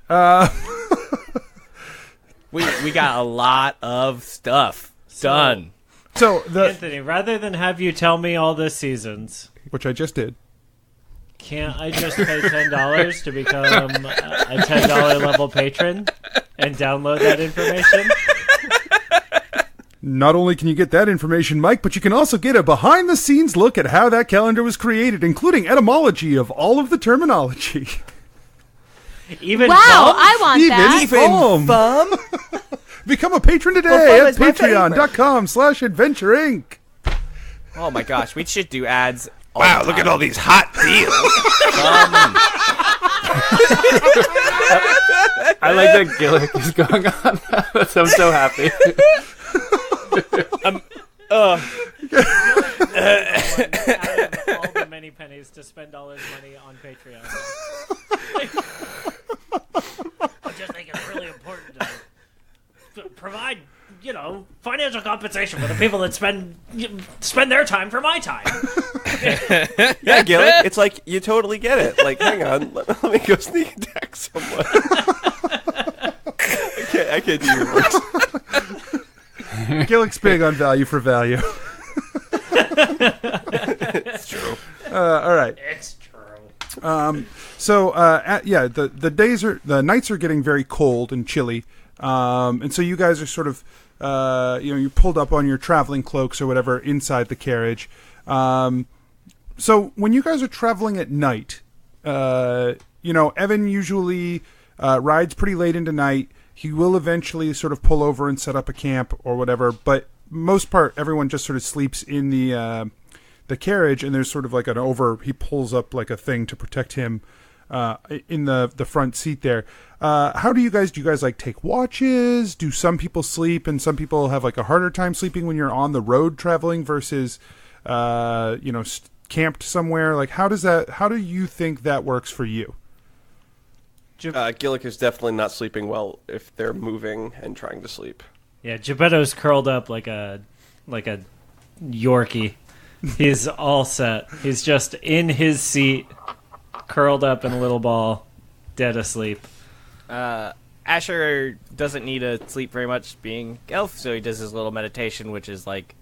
We got a lot of stuff done. So Anthony, rather than have you tell me all the seasons, which I just did. can't I just pay $10 to become a $10 level patron and download that information? Not only can you get that information, Mike, but you can also get a behind-the-scenes look at how that calendar was created, including etymology of all of the terminology. Even Wow, Fum? I want that. Even Thumb? Become a patron today Well, at Fum is my patreon.com/Adventure Inc. Oh, my gosh. We should do ads. Wow, look at all these hot deals. I like that Gillick is going on. I'm so happy. Out of all the many pennies to spend all his money on Patreon. I just think it's really important to provide, financial compensation for the people that spend their time for my time. Yeah, Gillick, it's like you totally get it. Like, hang on, let me go sneak attack someone. I can't do your voice. Gillick's big on value for value. It's true. All right. It's true. The nights are getting very cold and chilly, and so you guys are sort of, you're pulled up on your traveling cloaks or whatever inside the carriage. So when you guys are traveling at night, Evan usually rides pretty late into night. He will eventually sort of pull over and set up a camp or whatever, but most part, everyone just sort of sleeps in the carriage, and there's sort of like he pulls up like a thing to protect him in the front seat there. How do you guys like take watches? Do some people sleep and some people have like a harder time sleeping when you're on the road traveling versus camped somewhere? Like how do you think that works for you? Gillick is definitely not sleeping well if they're moving and trying to sleep. Yeah, Geppetto's curled up like a Yorkie. He's all set. He's just in his seat, curled up in a little ball, dead asleep. Asher doesn't need to sleep very much being elf, so he does his little meditation, which is like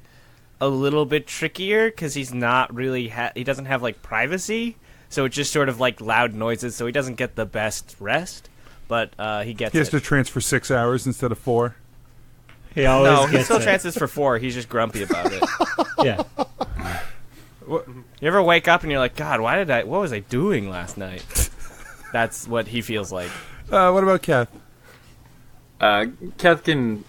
a little bit trickier because he's not really he doesn't have like privacy, so it's just sort of like loud noises, so he doesn't get the best rest, but he gets. He has to transfer 6 hours instead of 4. He always he gets still it. transfers for 4. He's just grumpy about it. Yeah. You ever wake up and you're like, God, what was I doing last night? That's what he feels like. What about Kath? Kath can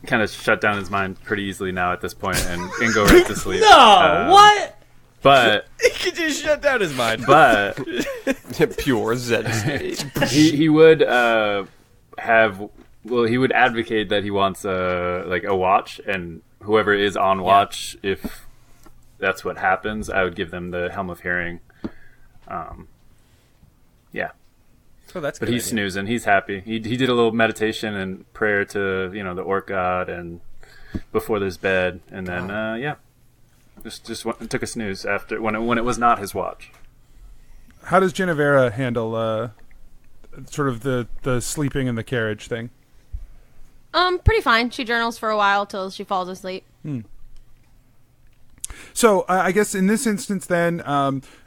kind of shut down his mind pretty easily now at this point and go right to sleep. What? But He can just shut down his mind. but Pure Zen state. he would he would advocate that he wants a watch, and whoever is on watch, if that's what happens, I would give them the Helm of Hearing. Yeah. Oh, that's But good he's idea. snoozing. He's happy. He did a little meditation and prayer to the orc god, and before there's bed, and then just took a snooze after when it was not his watch. How does Genevera handle sort of the sleeping in the carriage thing? Pretty fine. She journals for a while till she falls asleep. So I guess in this instance, then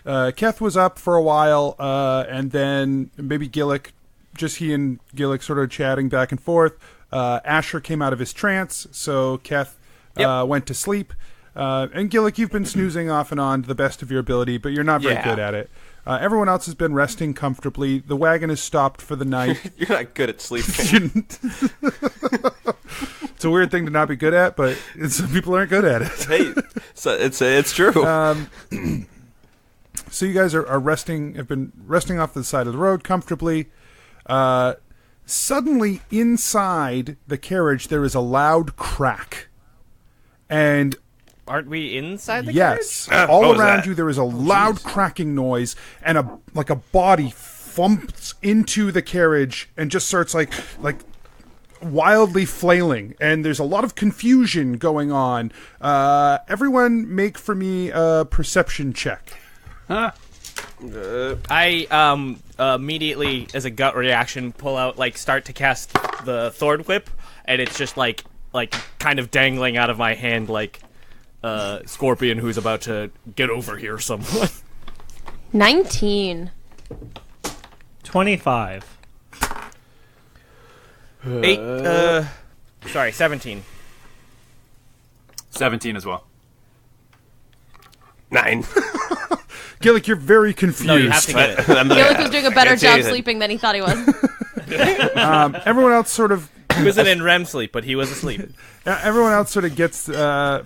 Keth was up for a while, and then maybe Gillick, just he and Gillick sort of chatting back and forth. Asher came out of his trance, so Keth went to sleep. And Gillick, you've been snoozing off and on to the best of your ability, but you're not very good at it. Everyone else has been resting comfortably. The wagon is stopped for the night. You're not good at sleeping. It's a weird thing to not be good at, but some people aren't good at it. Hey, so it's true. So you guys are resting, have been resting off the side of the road comfortably. Suddenly, inside the carriage, there is a loud crack. And Aren't we inside the yes, carriage? all around you there is a loud cracking noise, and a body thumps into the carriage and just starts like wildly flailing, and there's a lot of confusion going on. Everyone make for me a perception check. I immediately, as a gut reaction, pull out, start to cast the Thorn Whip, and it's just like kind of dangling out of my hand like Scorpion who's about to get over here someone. 19. 25. 17. 17 as well. 9. Gillick, you're very confused. No, you have to get it. Gillick was doing a better can't say job anything. sleeping than he thought he was. Everyone else sort of He wasn't in REM sleep, but he was asleep. everyone else sort of gets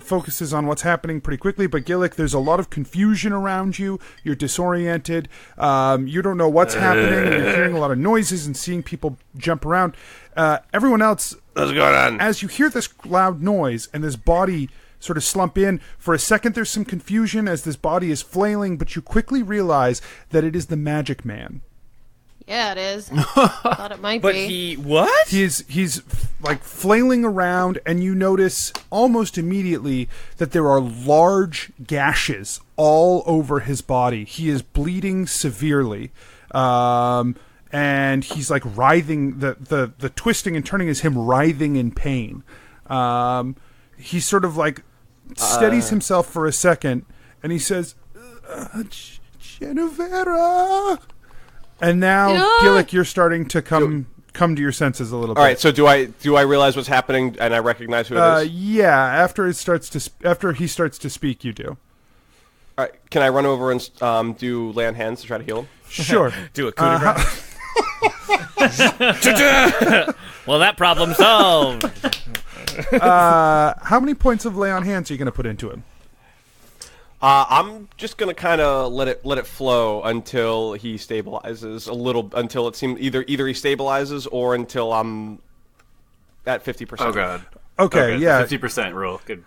focuses on what's happening pretty quickly, but Gillick, there's a lot of confusion around you. You're disoriented. You don't know what's happening. You're hearing a lot of noises and seeing people jump around. Everyone else, What's going on? as you hear this loud noise and this body sort of slump in, for a second there's some confusion as this body is flailing, but you quickly realize that it is the Magic Man. Yeah, it is. Thought it might But be. what? He's like flailing around, and you notice almost immediately that there are large gashes all over his body. He is bleeding severely, and he's like writhing. The twisting and turning is him writhing in pain. He sort of like steadies himself for a second, and he says, "Genevera." And now, Gillick, you're starting to come to your senses a little bit. All right, so do I realize what's happening and I recognize who it is? Yeah. After he starts to speak, you do. All right, can I run over and do lay on hands to try to heal him? Sure. Do a coup de grace. Well, that problem solved. How many points of lay on hands are you going to put into him? I'm just gonna kind of let it flow until he stabilizes a little. Until it seems either he stabilizes or until I'm at 50%. Oh god. Okay, yeah. 50% rule. Good.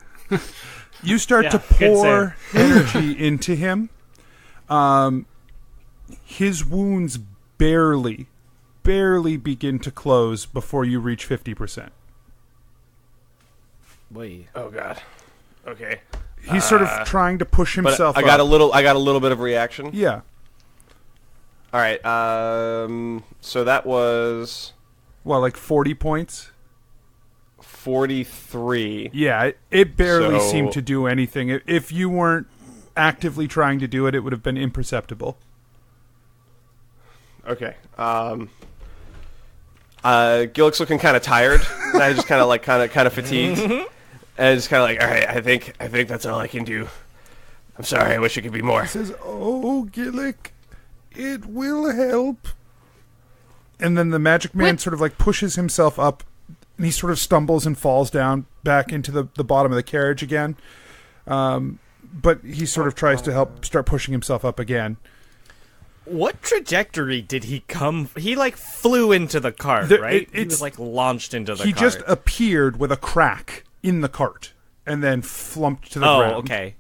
You start Yeah, to good pour energy into him. His wounds barely begin to close before you reach 50%. Wait. Oh god. Okay. He's sort of trying to push But himself I got up. a little bit of reaction. Yeah. All right. So that was Well, like 40 points? 43. Yeah, it barely So- seemed to do anything. If you weren't actively trying to do it, it would have been imperceptible. Okay. Gillick's looking kind of tired. And I just kind of fatigued. And just kind of like, all right, I think that's all I can do. I'm sorry. I wish it could be more. He says, "Oh, Gillick, it will help." And then the magic man sort of like pushes himself up, and he sort of stumbles and falls down back into the bottom of the carriage again. But he sort of tries to help start pushing himself up again. What trajectory did he come? He like flew into the cart, right? He was like launched into the cart. He just appeared with a crack in the cart and then flumped to the ground. Oh, okay.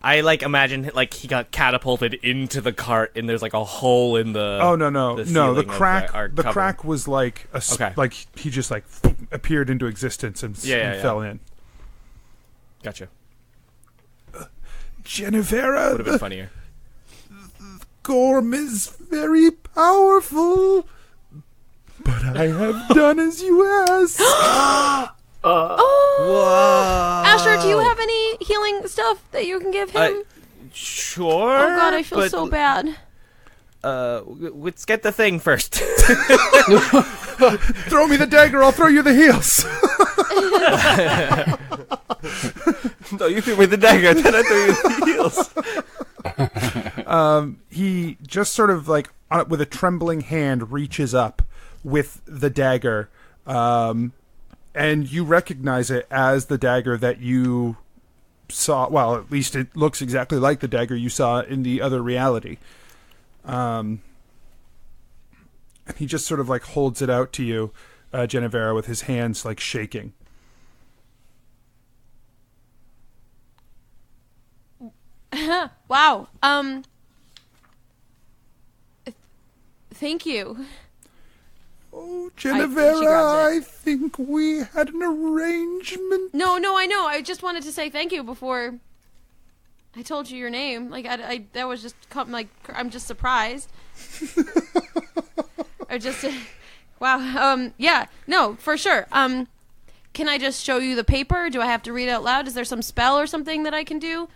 I like imagine like he got catapulted into the cart and there's like a hole in the. Oh no! The ceiling of crack. our The cupboard. crack was like like he just like appeared into existence and fell in. Gotcha. Genevera, Would have been funnier. Gorm is very powerful, but I have done as you asked. Asher, do you have any healing stuff that you can give him? Sure. Oh god, I feel but, so bad. Let's get the thing first. Throw me the dagger, I'll throw you the heels. No, you threw me the dagger, then I threw you the heels. He just sort of like with a trembling hand reaches up with the dagger, and you recognize it as the dagger that you saw. Well, at least it looks exactly like the dagger you saw in the other reality. And he just sort of like holds it out to you, Genevera, with his hands like shaking. Wow. Thank you. Oh, she Genevera, grabs I think we had an arrangement. No, I know. I just wanted to say thank you before I told you your name. Like, I that was just like I'm just surprised. I just, wow. Yeah. No, for sure. Can I just show you the paper? Do I have to read it out loud? Is there some spell or something that I can do?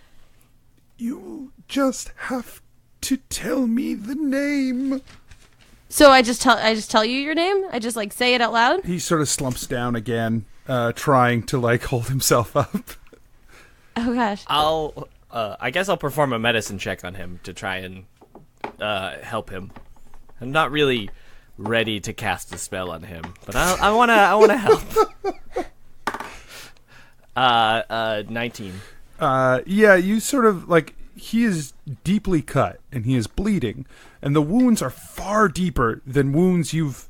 You just have to tell me the name. So I just tell you your name? I just like say it out loud? He sort of slumps down again, trying to like hold himself up. Oh gosh. I guess I'll perform a medicine check on him to try and help him. I'm not really ready to cast a spell on him, but I wanna help. 19. Yeah, you sort of like he is deeply cut and he is bleeding, and the wounds are far deeper than wounds you've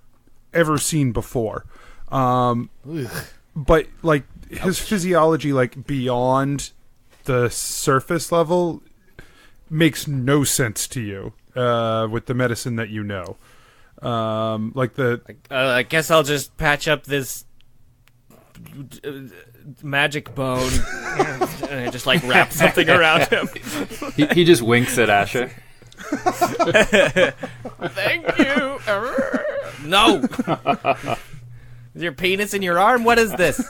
ever seen before. But like his physiology, like beyond the surface level, makes no sense to you with the medicine that you know. Like the I guess I'll just patch up this magic bone and just like wrap something around him. He just winks at Asher. Thank you. No. Is your penis in your arm? What is this?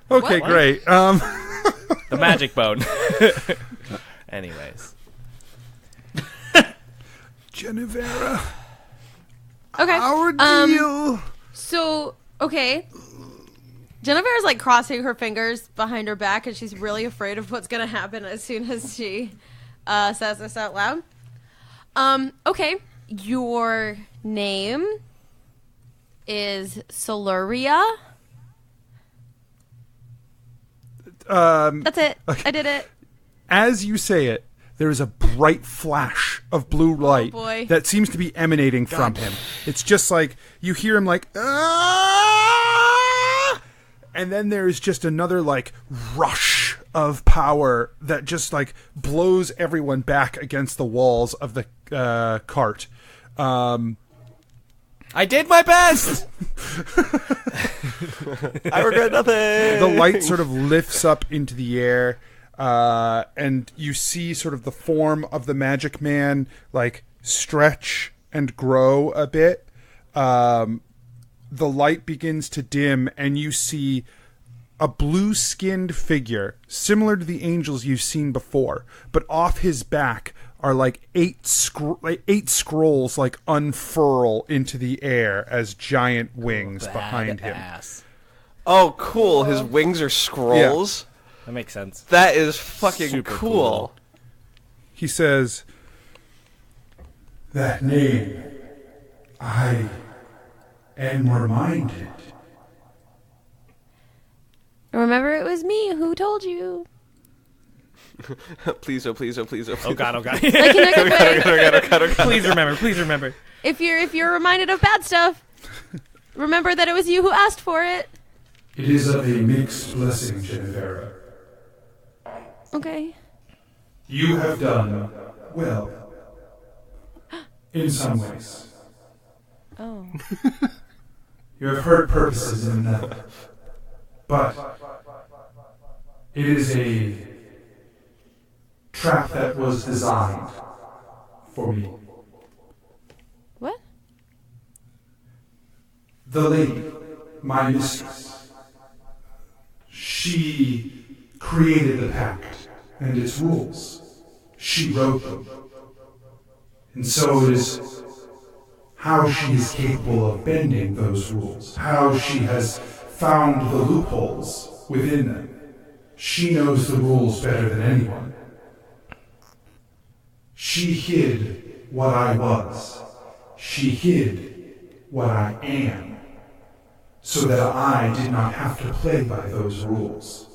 okay, great. The magic bone. Anyways. Genevera, Okay. our deal. So, okay. Genevera's like crossing her fingers behind her back, and she's really afraid of what's gonna happen as soon as she says this out loud. Okay. Your name is Soluria. That's it. I did it. As you say it, there is a bright flash of blue light boy. that seems to be emanating from him. It's just like you hear him like, "Ah!" And then there's just another like rush of power that just like blows everyone back against the walls of the cart. I did my best. I regret nothing. The light sort of lifts up into the air, and you see sort of the form of the magic man like stretch and grow a bit. The light begins to dim, and you see a blue-skinned figure, similar to the angels you've seen before, but off his back are like eight scrolls like unfurl into the air as giant wings behind him. Oh, cool. His wings are scrolls? Yeah. That makes sense. That is fucking Super cool. He says, That name, I am reminded. Remember, it was me who told you. Please, oh please, oh please, oh please. Oh god, oh god. Like in a good way. Please remember. If you're reminded of bad stuff, remember that it was you who asked for it. It is of a mixed blessing, Genevera. Okay. You have done well. In some ways. Oh. You have heard purposes in another. But it is a trap that was designed for me. What? The lady, my mistress, she created the pact and its rules. She wrote them. And so it is how she is capable of bending those rules, how she has found the loopholes within them. She knows the rules better than anyone. She hid what I was. She hid what I am, so that I did not have to play by those rules.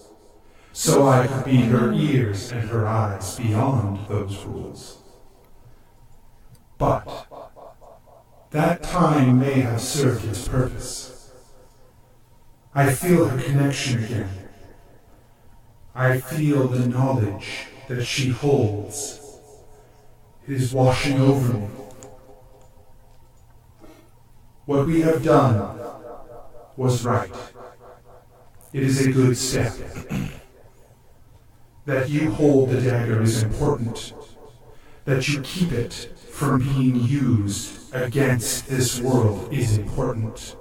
So I could be her ears and her eyes beyond those rules. But that time may have served its purpose. I feel her connection again. I feel the knowledge that she holds. It is washing over me. What we have done was right. It is a good step. That you hold the dagger is important. That you keep it from being used against this world is important.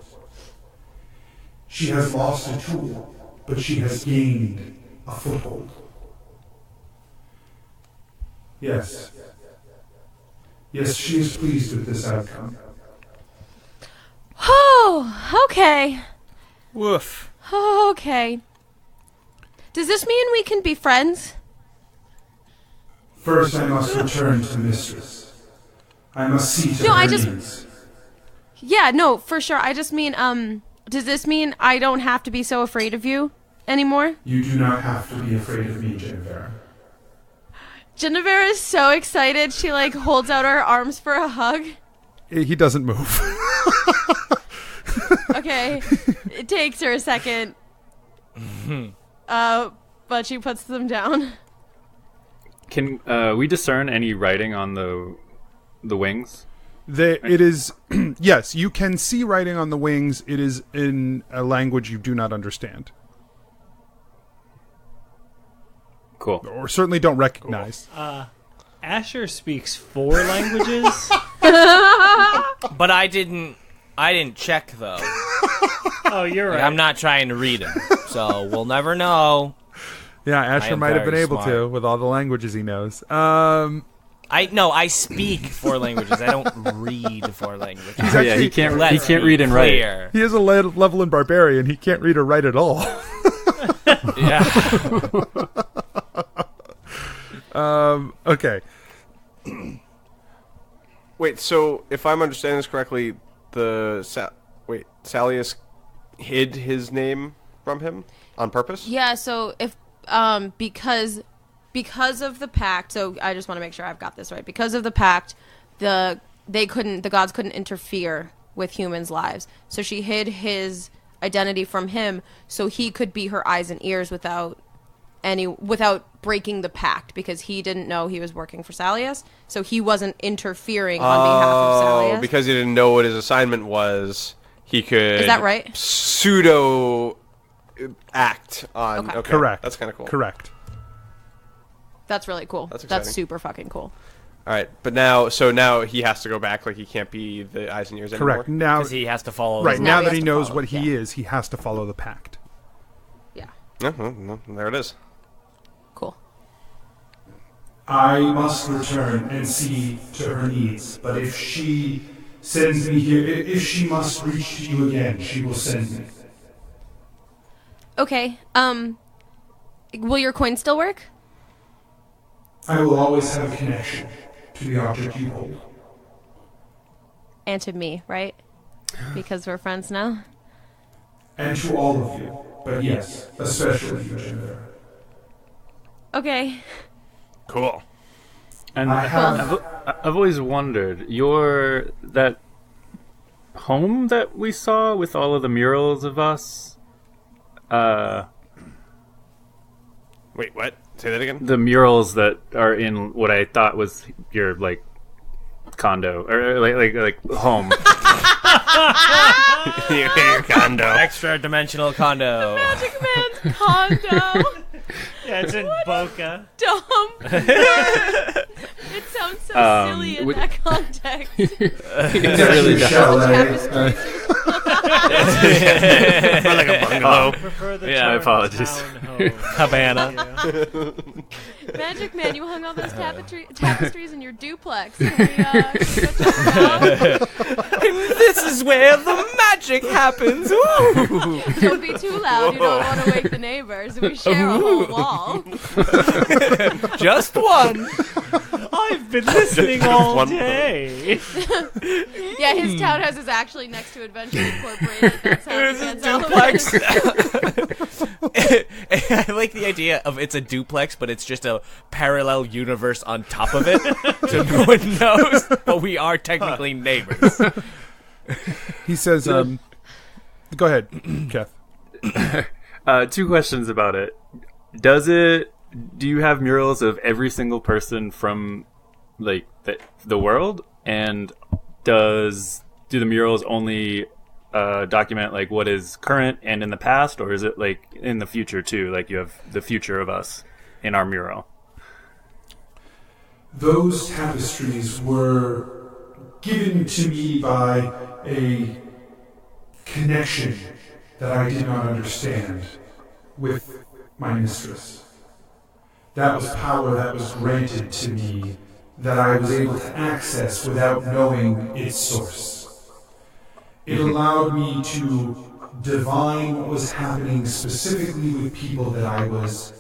She has lost a tool, but she has gained a foothold. Yes. Yes, she is pleased with this outcome. Oh, okay. Woof. Okay. Does this mean we can be friends? First, I must return to the mistress. I must see to her needs. Yeah, no, for sure. I just mean, does this mean I don't have to be so afraid of you anymore? You do not have to be afraid of me, Genevera. Genevera is so excited. She, like, holds out her arms for a hug. He doesn't move. Okay. It takes her a second. But she puts them down. Can we discern any writing on the wings? It is yes, you can see writing on the wings. It is in a language you do not understand. Cool. Or certainly don't recognize. Cool. Asher speaks 4 languages. But I didn't check though. Oh, you're right. I'm not trying to read them, so we'll never know. Yeah, Asher might have been able smart. to with all the languages he knows. I speak 4 languages. I don't read 4 languages. He can't read and write. He has a level in barbarian. He can't read or write at all. Yeah. Okay. Wait, so if I'm understanding this correctly, Salius hid his name from him on purpose? Yeah, so if because of the pact. So I just want to make sure I've got this right. Because of the pact, the gods couldn't interfere with humans' lives. So she hid his identity from him, so he could be her eyes and ears without breaking the pact, because he didn't know he was working for Salius, so he wasn't interfering on behalf of Salius. Because he didn't know what his assignment was, he could. Is that right? Pseudo act on. Okay. Correct. That's kind of cool. Correct. That's really cool. That's exciting. That's super fucking cool. All right, but now he has to go back. Like, he can't be the eyes and ears anymore. Correct. Now, Because he has to follow. right Now now he that has he to knows follow, what he yeah. is, he has to follow the pact. Yeah. Yeah, well, there it is. Cool. I must return and see to her needs, but if she sends me here, if she must reach to you again, she will send me. Okay. Will your coin still work? I will always have a connection to the object you hold. And to me, right? Because we're friends now. And to all of you, but yes, especially you, Jennifer. Okay. Cool. And I have- I've always wondered, that home that we saw with all of the murals of us, Wait, what? Say that again. the murals that are in what I thought was your like condo or like home. Your condo. Extra dimensional condo. Magic Man's condo. Yeah, it's in Boca. Dumb. It sounds so silly in with- that context. It really does. Tapestries. Like a bungalow. Prefer the Yeah, term apologies. townhome. Cabana. Yeah. Magic Man, you hung all those tapestries in your duplex. Can we go check it out? This is where the magic happens. Ooh. Don't be too loud. You don't want to wake the neighbors. We share a whole wall. Just one. I've been listening all One- day. Yeah, his townhouse is actually next to Adventure Incorporated. That's how It's he a gets all duplex. of it. I like the idea of it's a duplex, but it's just a parallel universe on top of it, so no one knows, but we are technically neighbors. He says, go ahead, Keth. 2 questions about it. Do you have murals of every single person from like the world, and do the murals only document like what is current and in the past, or is it like in the future too? Like you have the future of us in our mural. Those tapestries were given to me by a connection that I did not understand with my mistress. That was power that was granted to me that I was able to access without knowing its source. It allowed me to divine what was happening specifically with people that I was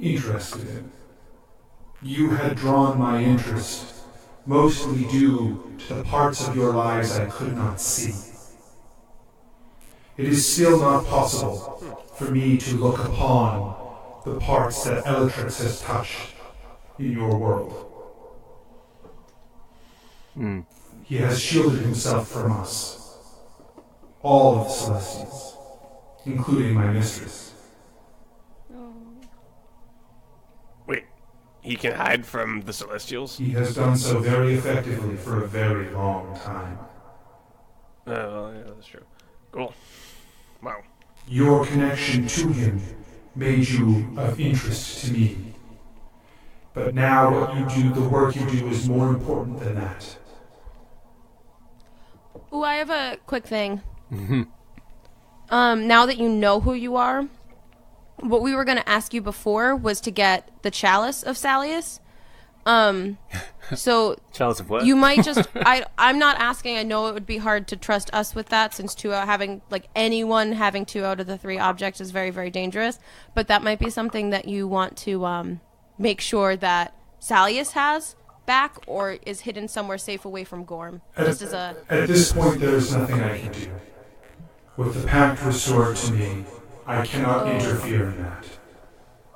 interested in. You had drawn my interest, mostly due to the parts of your lives I could not see. It is still not possible for me to look upon the parts that Elatrix has touched in your world. He has shielded himself from us, all of the Celestials, including my mistress. Wait, he can hide from the Celestials? He has done so very effectively for a very long time. Well, yeah, that's true. Cool. Wow. Your connection to him made you of interest to me. But now what you do, the work you do, is more important than that. Ooh, I have a quick thing. Now that you know who you are, what we were going to ask you before was to get the chalice of Salius. So Chalice of what? you might just I'm not asking. I know it would be hard to trust us with that, since anyone having 2 out of the 3 objects is very, very dangerous. But that might be something that you want to make sure that Salius has back, or is hidden somewhere safe away from Gorm. Just as a At this point, there is nothing I can do. With the pact restored to me, I cannot interfere in that.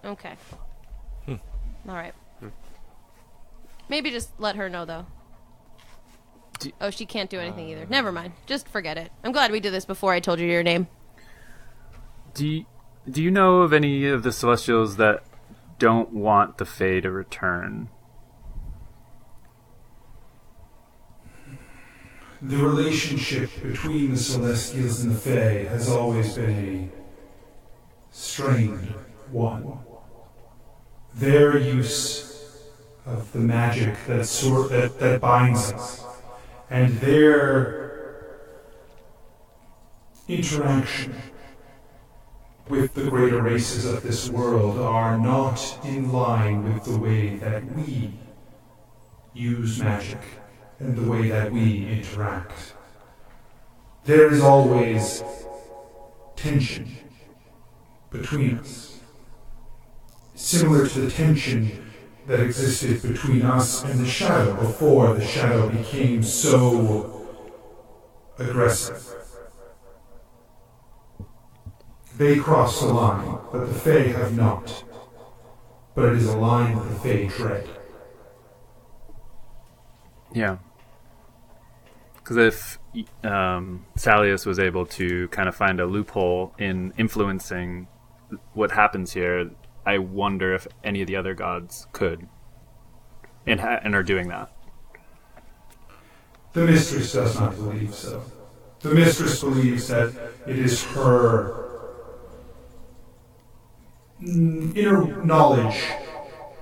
Okay. All right. Maybe just let her know, though. Oh, she can't do anything either. Never mind. Just forget it. I'm glad we did this before I told you your name. Do you know of any of the Celestials that don't want the Fae to return? The relationship between the Celestials and the Fae has always been a strained one. Their use of the magic that binds us, and their interaction with the greater races of this world are not in line with the way that we use magic and the way that we interact. There is always tension between us, similar to the tension that existed between us and the Shadow before the Shadow became so aggressive. They crossed the line, but the Fae have not. But it is a line that the Fae tread. Yeah. Because if Salius was able to kind of find a loophole in influencing what happens here, I wonder if any of the other gods could and are doing that. The Mistress does not believe so. The Mistress believes that it is her inner knowledge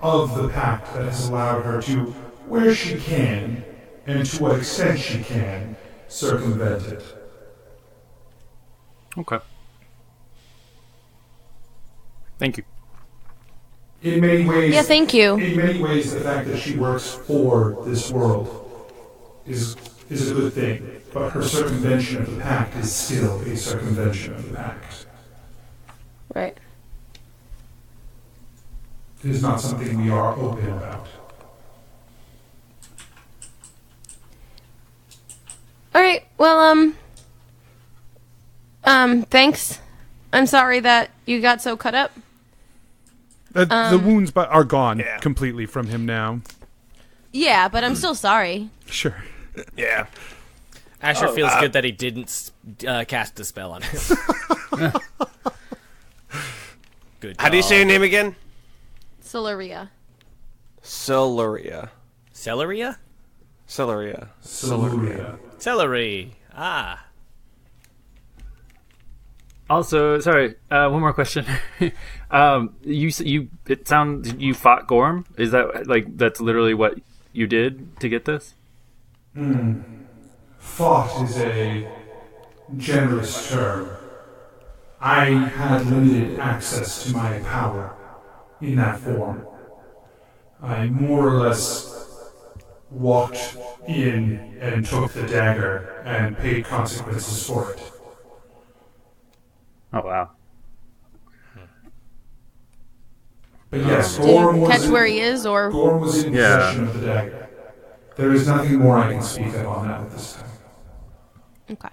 of the pact that has allowed her to, where she can, and to what extent she can, circumvent it. Okay. Thank you. In many ways, Yeah, thank you. In many ways, the fact that she works for this world is a good thing, but her circumvention of the pact is still a circumvention of the pact. Right. It is not something we are open about. All right. Well, thanks. I'm sorry that you got so cut up. The wounds are gone completely from him now. Yeah, but I'm still sorry. Sure. Yeah. Asher feels good that he didn't cast a spell on him. Good job. How do you say your name again? Siluria. Celeria. Celeria? Celeria. Siluria. Celery. Ah. Also, sorry, one more question. It sounds you fought Gorm. Is that that's literally what you did to get this? Fought is a generous term. I had limited access to my power in that form. I more or less walked in and took the dagger and paid consequences for it. Oh wow. But yes, Did Gorm you was catch where he is, or? Gorm was in possession of the dagger. There is nothing more I can speak of on that at this time. Okay.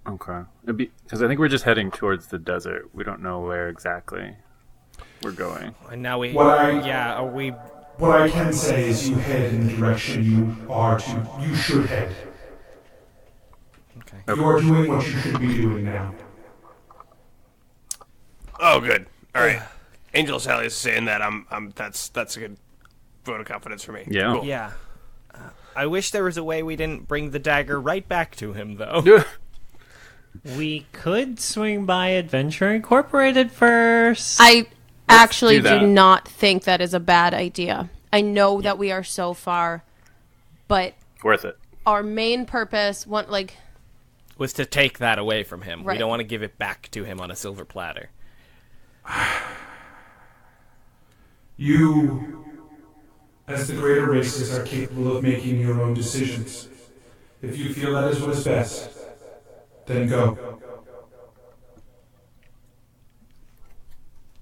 Okay. Because I think we're just heading towards the desert. We don't know where exactly we're going. And now we... are we... What I can say is you head in the direction you should head. Okay. You are doing what you should be doing now. Oh, good. All right. Angel Sally is saying that that's a good vote of confidence for me. Yeah. Cool. Yeah. I wish there was a way we didn't bring the dagger right back to him, though. We could swing by Adventure Incorporated first. I actually do that. do not think that is a bad idea. I know that we are so far, but Worth it. our main purpose, Was to take that away from him. We Right. don't want to give it back to him on a silver platter. You, as the greater races, are capable of making your own decisions. If you feel that is what is best, then go.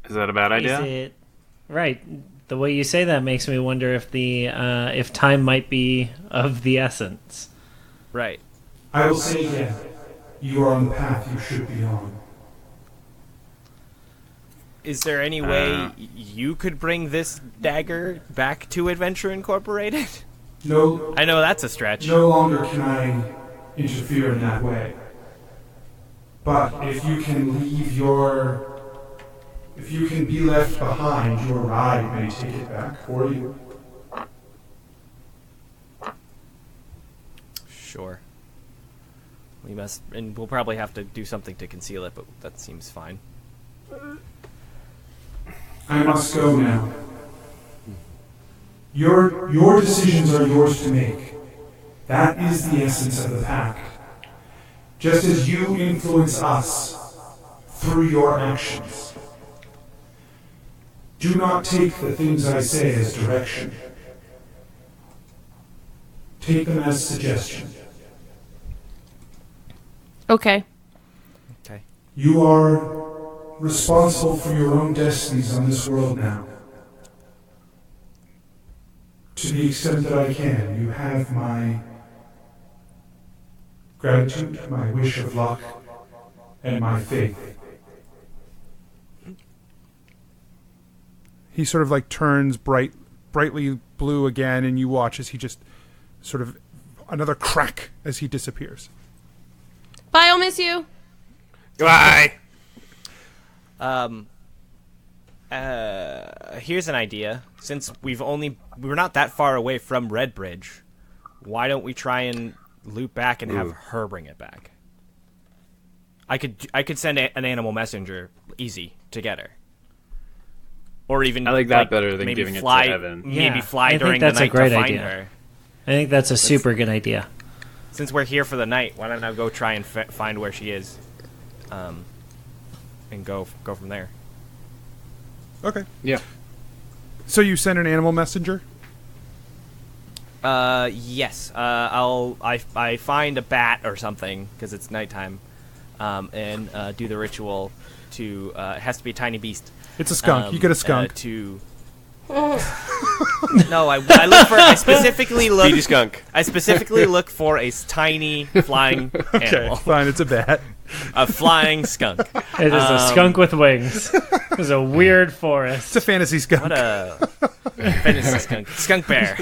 Is that a bad idea? Is it right? The way you say that makes me wonder if time might be of the essence. Right. I will say again, you are on the path you should be on. Is there any way you could bring this dagger back to Adventure Incorporated? No, I know that's a stretch. no longer can I interfere in that way. But if you can be left behind, your ride may take it back for you. Sure. We must, and we'll probably have to do something to conceal it, but that seems fine. I must go now. Your decisions are yours to make. That is the essence of the pact. Just as you influence us through your actions. Do not take the things I say as direction. Take them as suggestion. Okay. Okay. You are responsible for your own destinies on this world now. To the extent that I can, you have my gratitude, my wish of luck, and my faith. He sort of like turns brightly blue again, and you watch as he just sort of another crack as he disappears. Bye, I'll miss you. Bye. Here's an idea. Since we're not that far away from Redbridge, why don't we try and loop back and have her bring it back? I could send an animal messenger, easy, to get her. Or even I like that better than maybe giving fly, it to Evan. Maybe fly I during think that's the a night great to find idea. her. I think that's a super good idea. Since we're here for the night, why don't I go try and find where she is, and go from there. Okay. Yeah. So you send an animal messenger? Yes. I find a bat or something because it's nighttime, and do the ritual to. It has to be a tiny beast. It's a skunk. You get a skunk. No, I look for. I specifically look. Speedy skunk. I specifically look for a tiny flying Okay, animal. fine. It's a bat. A flying skunk. It is a skunk with wings. It's a weird forest. It's a fantasy skunk. What a fantasy skunk. Skunk bear.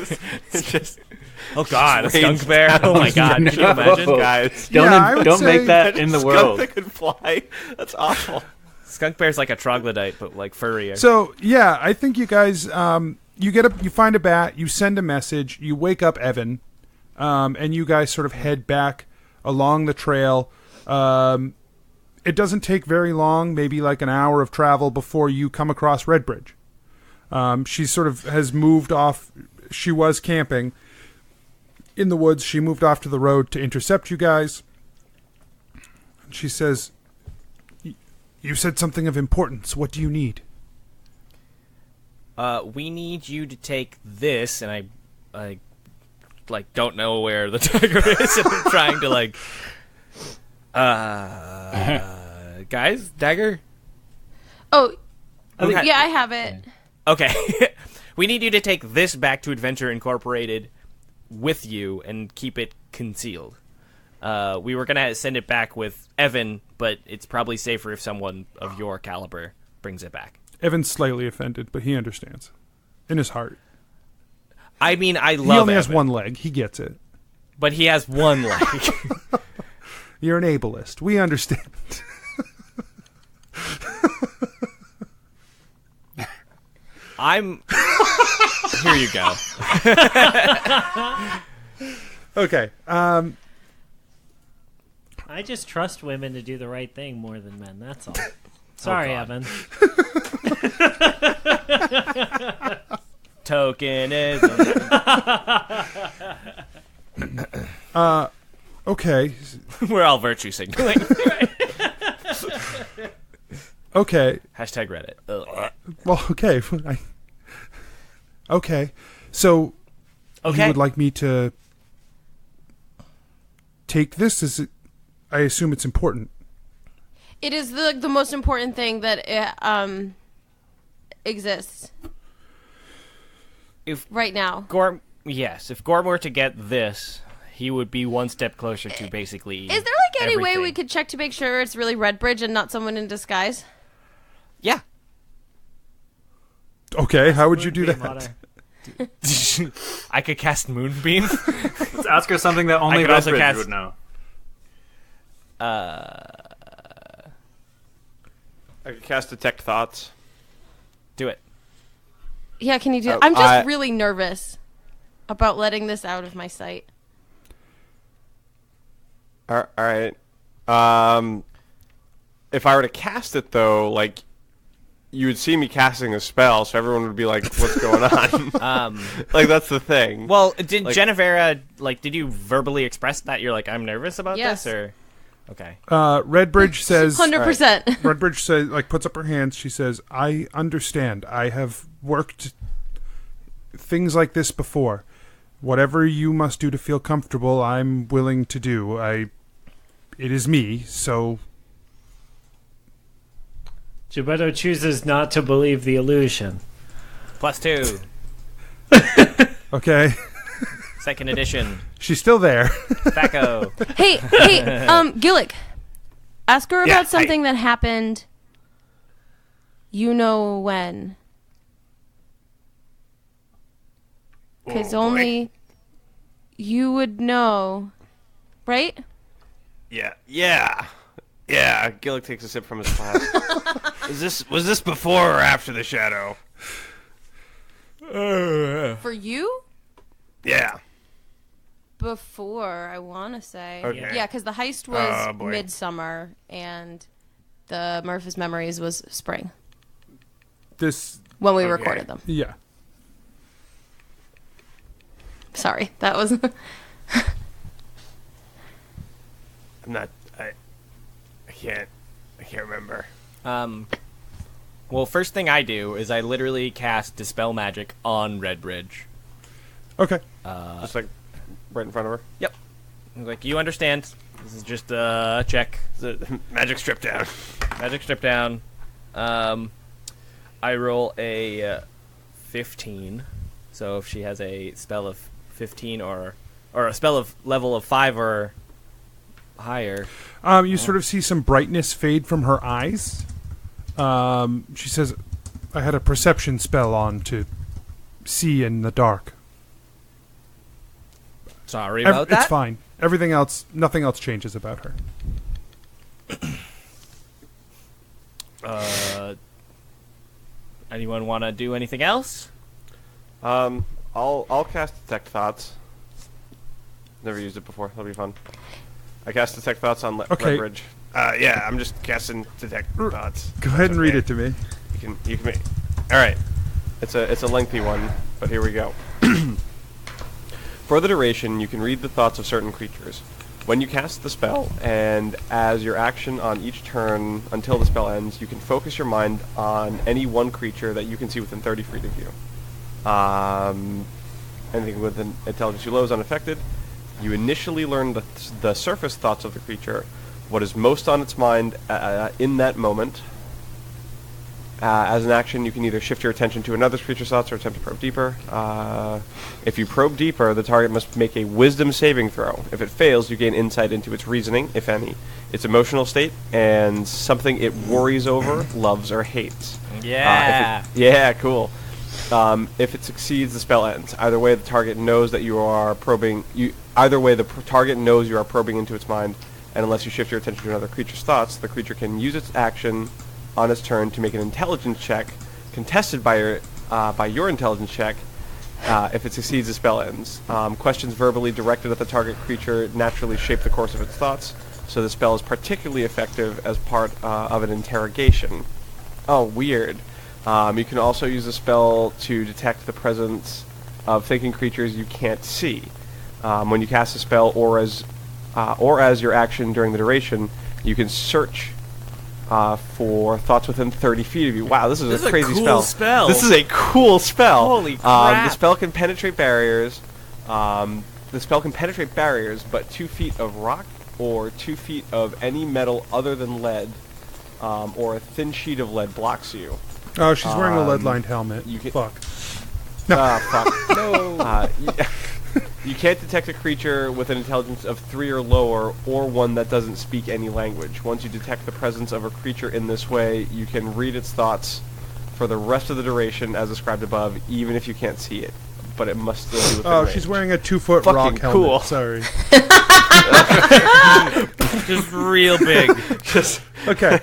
Oh God, a skunk bear. Oh my God, can you imagine, guys? Don't make that in the Skunk world. that could fly. That's awful. Skunk bear's like a troglodyte, but like furrier. So yeah, I think you guys, you find a bat, you send a message, you wake up Evan, and you guys sort of head back along the trail. It doesn't take very long, maybe like an hour of travel before you come across Redbridge. She sort of has moved off. She was camping in the woods. She moved off to the road to intercept you guys. She says, "You said something of importance. What do you need?" We need you to take this, and I like don't know where the tiger is, and I'm trying to like, guys, dagger. Oh, yeah, I have it. Okay, we need you to take this back to Adventure Incorporated with you and keep it concealed. We were gonna send it back with Evan, but it's probably safer if someone of your caliber brings it back. Evan's slightly offended, but he understands. In his heart. I mean, I love He only Evan, has one leg. He gets it. but he has one leg. You're an ableist. We understand. Here you go. Okay. I just trust women to do the right thing more than men. That's all. Sorry, Evan. Tokenism. Okay. We're all virtue signaling. Okay. Hashtag Reddit. Ugh. Well, okay. Okay. So, Okay. you would like me to take this? I assume it's important. It is the most important thing that exists If right now. Gorm, yes, if Gorm were to get this, he would be one step closer to basically. Is there any way we could check to make sure it's really Redbridge and not someone in disguise? Yeah. Okay, how would you do Moonbeam on that? her. I could cast Moonbeam. Let's ask her something that only I could also Redbridge cast- would know. I could cast Detect Thoughts. Do it. Yeah, can you do? Oh, I'm just I- really nervous about letting this out of my sight. All right. If I were to cast it though, like, you would see me casting a spell, so everyone would be like, "What's going on?" Like, that's the thing. Well, did Like- Genevera, like, did you verbally express that you're like, I'm nervous about Yes. this, or? Okay. Redbridge says... 100%. Redbridge says, like, puts up her hands. She says, "I understand. I have worked things like this before. Whatever you must do to feel comfortable, I'm willing to do. It is me, so..." Gebetto chooses not to believe the illusion. +2. Okay. Second edition. She's still there. Thaco. Hey, Gillick, ask her Yeah, about something that happened. You know when? Because only you would know, right? Yeah. Gillick takes a sip from his glass. Was this before or after the shadow? For you? Yeah. Before, I want to say. Okay. Yeah, because the heist Oh, was boy. midsummer, and the Murphys Memories was spring This... when we Okay. recorded them. Yeah. Sorry, that was. I'm not. I can't remember. Well, first thing I do is I literally cast Dispel Magic on Redbridge. Okay. Just like right in front of her. Yep. Like, you understand. This is just a check. The magic strip down. Magic strip down. I roll a 15. So if she has a spell of 15 or a spell of level of 5 or higher. You sort of see some brightness fade from her eyes. She says, "I had a perception spell on to see in the dark." Sorry about that. It's fine. Everything else, nothing else changes about her. Anyone want to do anything else? I'll cast Detect Thoughts. Never used it before. That'll be fun. I cast Detect Thoughts on Okay. Redbridge. Yeah, I'm just casting Detect Thoughts. Go ahead and read okay. it to me. You can. All right. It's a lengthy one, but here we go. For the duration, you can read the thoughts of certain creatures. When you cast the spell, and as your action on each turn until the spell ends, you can focus your mind on any one creature that you can see within 30 feet of you. Anything with an intelligence you low is unaffected. You initially learn the surface thoughts of the creature, what is most on its mind in that moment. As an action, you can either shift your attention to another creature's thoughts or attempt to probe deeper. If you probe deeper, the target must make a wisdom saving throw. If it fails, you gain insight into its reasoning, if any, its emotional state, and something it worries over, loves, or hates. Yeah. Yeah, cool. If it succeeds, the spell ends. Either way, the target knows that you are probing. Target knows you are probing into its mind, and unless you shift your attention to another creature's thoughts, the creature can use its action on its turn to make an intelligence check, contested by your intelligence check. If it succeeds, the spell ends. Questions verbally directed at the target creature naturally shape the course of its thoughts, so the spell is particularly effective as part of an interrogation. Oh, weird. You can also use the spell to detect the presence of thinking creatures you can't see. When you cast a spell, or as your action during the duration, you can search for thoughts within 30 feet of you. Wow, this is a crazy cool spell. This is a cool spell. Holy crap. The spell can penetrate barriers. But 2 feet of rock or 2 feet of any metal other than lead, or a thin sheet of lead blocks you. Oh, she's wearing a lead-lined helmet. you can- Fuck. Fuck. No. You can't detect a creature with an intelligence of 3 or lower, or one that doesn't speak any language. Once you detect the presence of a creature in this way, you can read its thoughts for the rest of the duration as described above, even if you can't see it. But it must still be within Oh, range. she's wearing a 2-foot Fucking rock helmet. cool. Sorry. Just real big. Just Okay.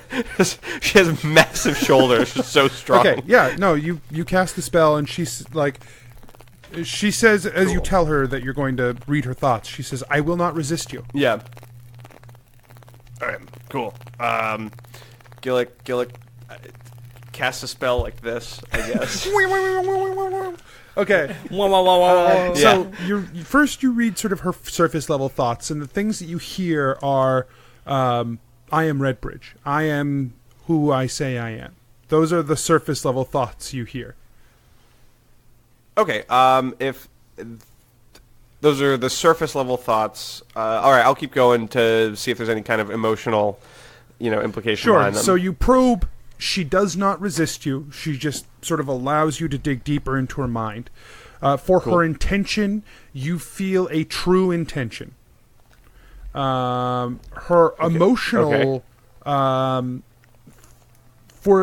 she has massive shoulders. She's so strong. Okay. Yeah. No. You cast the spell, and she's like, she says as you tell her that you're going to read her thoughts. She says, "I will not resist you." Yeah. All right. Cool. Gillick, cast a spell like this, I guess. Okay. So first you read sort of her surface level thoughts, and the things that you hear are, "I am Redbridge. I am who I say I am." Those are the surface level thoughts you hear. Okay. If those are the surface level thoughts, all right, I'll keep going to see if there's any kind of emotional, implication behind them. So you probe. She does not resist you. She just sort of allows you to dig deeper into her mind. For her intention, you feel a true intention. Her emotional, for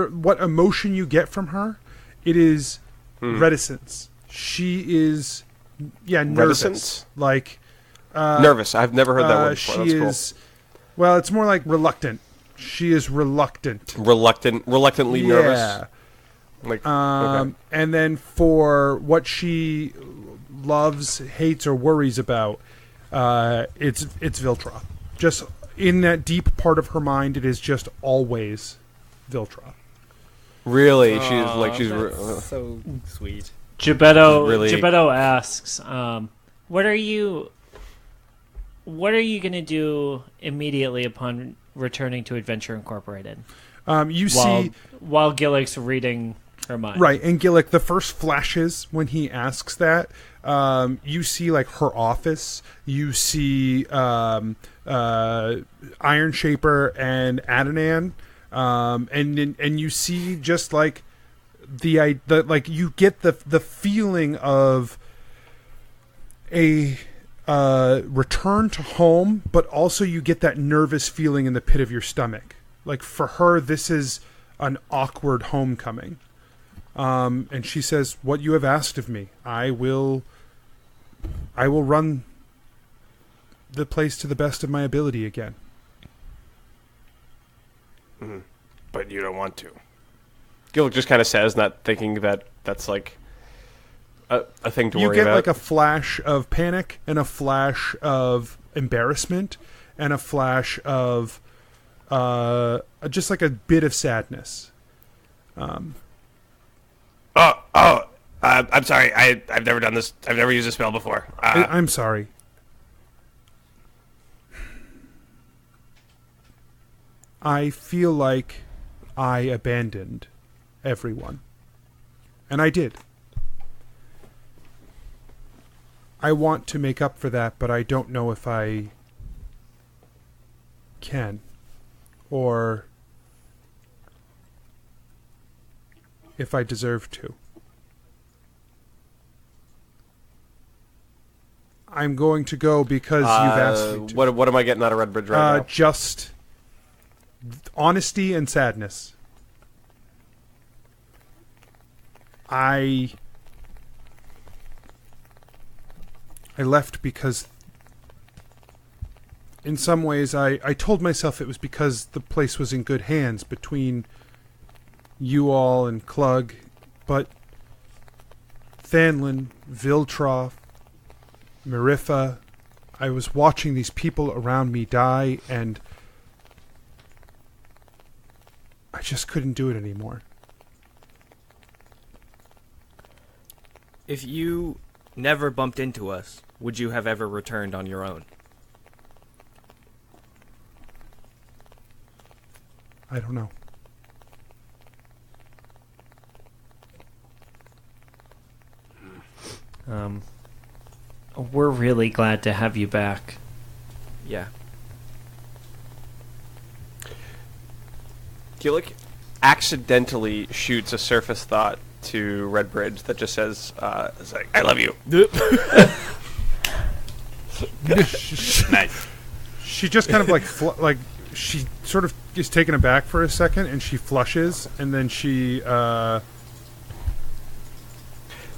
what emotion you get from her, it is reticence. She is, nervous. Reticence? Like nervous. I've never heard that word before. She That's is, well, it's more like reluctant. She is reluctant. Reluctantly nervous. Yeah. Like, okay. And then for what she loves, hates, or worries about, it's Viltra. Just in that deep part of her mind, it is just always Viltra. Really, she's so sweet. Gebetto asks, "What are you going to do immediately upon returning to Adventure Incorporated?" See while Gillick's reading her mind. Right, and Gillick, the first flashes when he asks that, you see like her office, you see Iron Shaper and Adnan, and you see just like the like you get the feeling of a return to home, but also you get that nervous feeling in the pit of your stomach. Like for her, this is an awkward homecoming. And she says, "What you have asked of me, I will run the place to the best of my ability again." Mm-hmm. But you don't want to. Gillick just kind of says, not thinking that that's like a thing to worry about. You get like a flash of panic and a flash of embarrassment and a flash of just like a bit of sadness. I'm sorry. I've never done this. I've never used a spell before. I'm sorry. I feel like I abandoned everyone. And I did. I want to make up for that, but I don't know if I can. Or if I deserve to. I'm going to go because you've asked me to. What am I getting out of Redbridge right now? Just honesty and sadness. I left because in some ways I told myself it was because the place was in good hands between you all and Klug, but Thanlin, Viltroff, Marifa, I was watching these people around me die, and I just couldn't do it anymore. If you never bumped into us, would you have ever returned on your own? I don't know. We're really glad to have you back. Yeah. Gillick accidentally shoots a surface thought to Redbridge that just says, it's like, "I love you." Nice. She just kind of like she sort of is taken aback for a second, and she flushes, and then she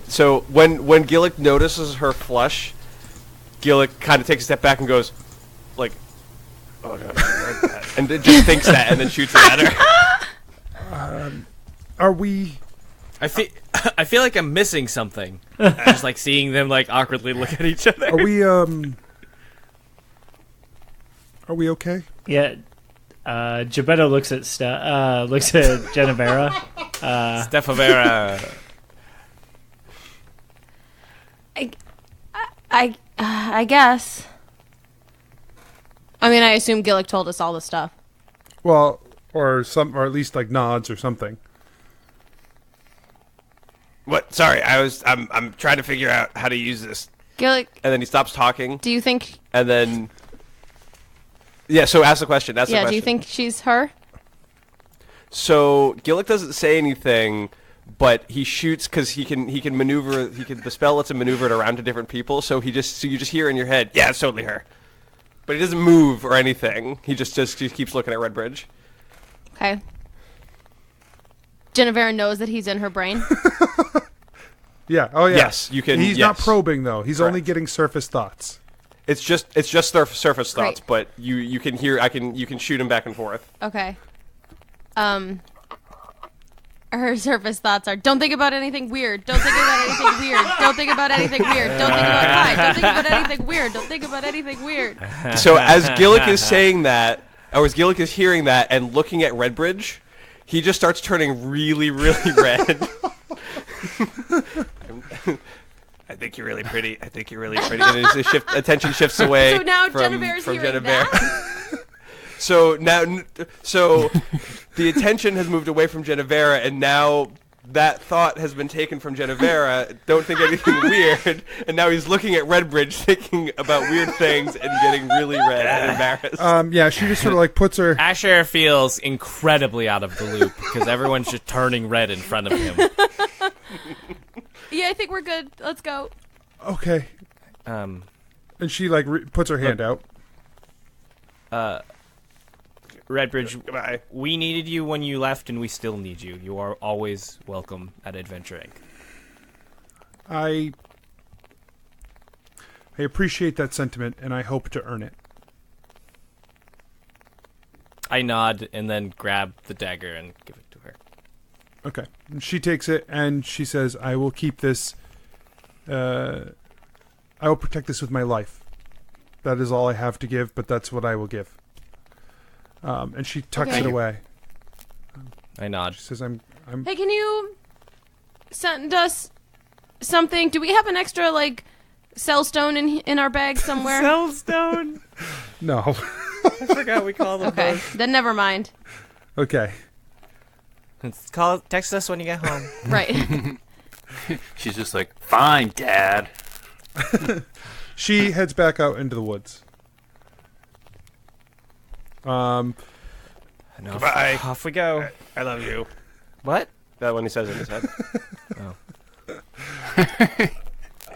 So when Gillick notices her flush, Gillick kind of takes a step back and goes, like, "Oh no, I read that," and it just thinks that, and then shoots it at her. Are we? I feel like I'm missing something. Just like seeing them like awkwardly look at each other. Are we okay? Yeah. Gebetto looks at Genevera. Stefavera. I guess. I mean, I assume Gillick told us all the stuff. Well, or at least like nods or something. What? Sorry, I'm trying to figure out how to use this. Gillick, And then he stops talking, do you think? and then yeah. So ask the question. That's the Yeah, question. do you think she's her? So Gillick doesn't say anything, but he shoots because he can maneuver. The spell lets him maneuver it around to different people. So you just hear in your head, yeah, it's totally her. But he doesn't move or anything. He just keeps looking at Redbridge. Okay. Genevera knows that he's in her brain. Yeah. Oh yeah. Yes, you can. He's not probing though. He's Correct. only getting surface thoughts. It's just surface thoughts, Great. but you can hear. You can shoot him back and forth. Okay. Her surface thoughts are: don't think about anything weird. Don't think about anything weird. Don't think about anything weird. Don't think about why. Don't think about anything weird. Don't think about anything weird. So as Gillick is saying that, or as Gillick is hearing that and looking at Redbridge, he just starts turning really, really red. I think you're really pretty. I think you're really pretty. And his attention shifts away So now from Genevera's hearing Genevera. that? So the attention has moved away from Genevera, and now that thought has been taken from Genevera. Don't think anything weird, and now he's looking at Redbridge, thinking about weird things, and getting really red and embarrassed. Yeah, she just sort of like puts her. Asher feels incredibly out of the loop because everyone's just turning red in front of him. Yeah, I think we're good. Let's go. Okay. And she like puts her hand out. Redbridge, Goodbye. we needed you when you left, and we still need you. You are always welcome at Adventure Inc. I appreciate that sentiment, and I hope to earn it. I nod and then grab the dagger and give it to her. Okay. And she takes it and she says, "I will keep this. I will protect this with my life. That is all I have to give, but that's what I will give." And she tucks Okay. it away. I nod. She says, "I'm." Hey, can you send us something? Do we have an extra like cell stone in our bag somewhere? Cellstone? No. I forgot we call them Okay, then never mind. Okay. Text us when you get home. Right. She's just like, fine, Dad. She heads back out into the woods. Goodbye. Off we go. I love you. What? That one he says in his head.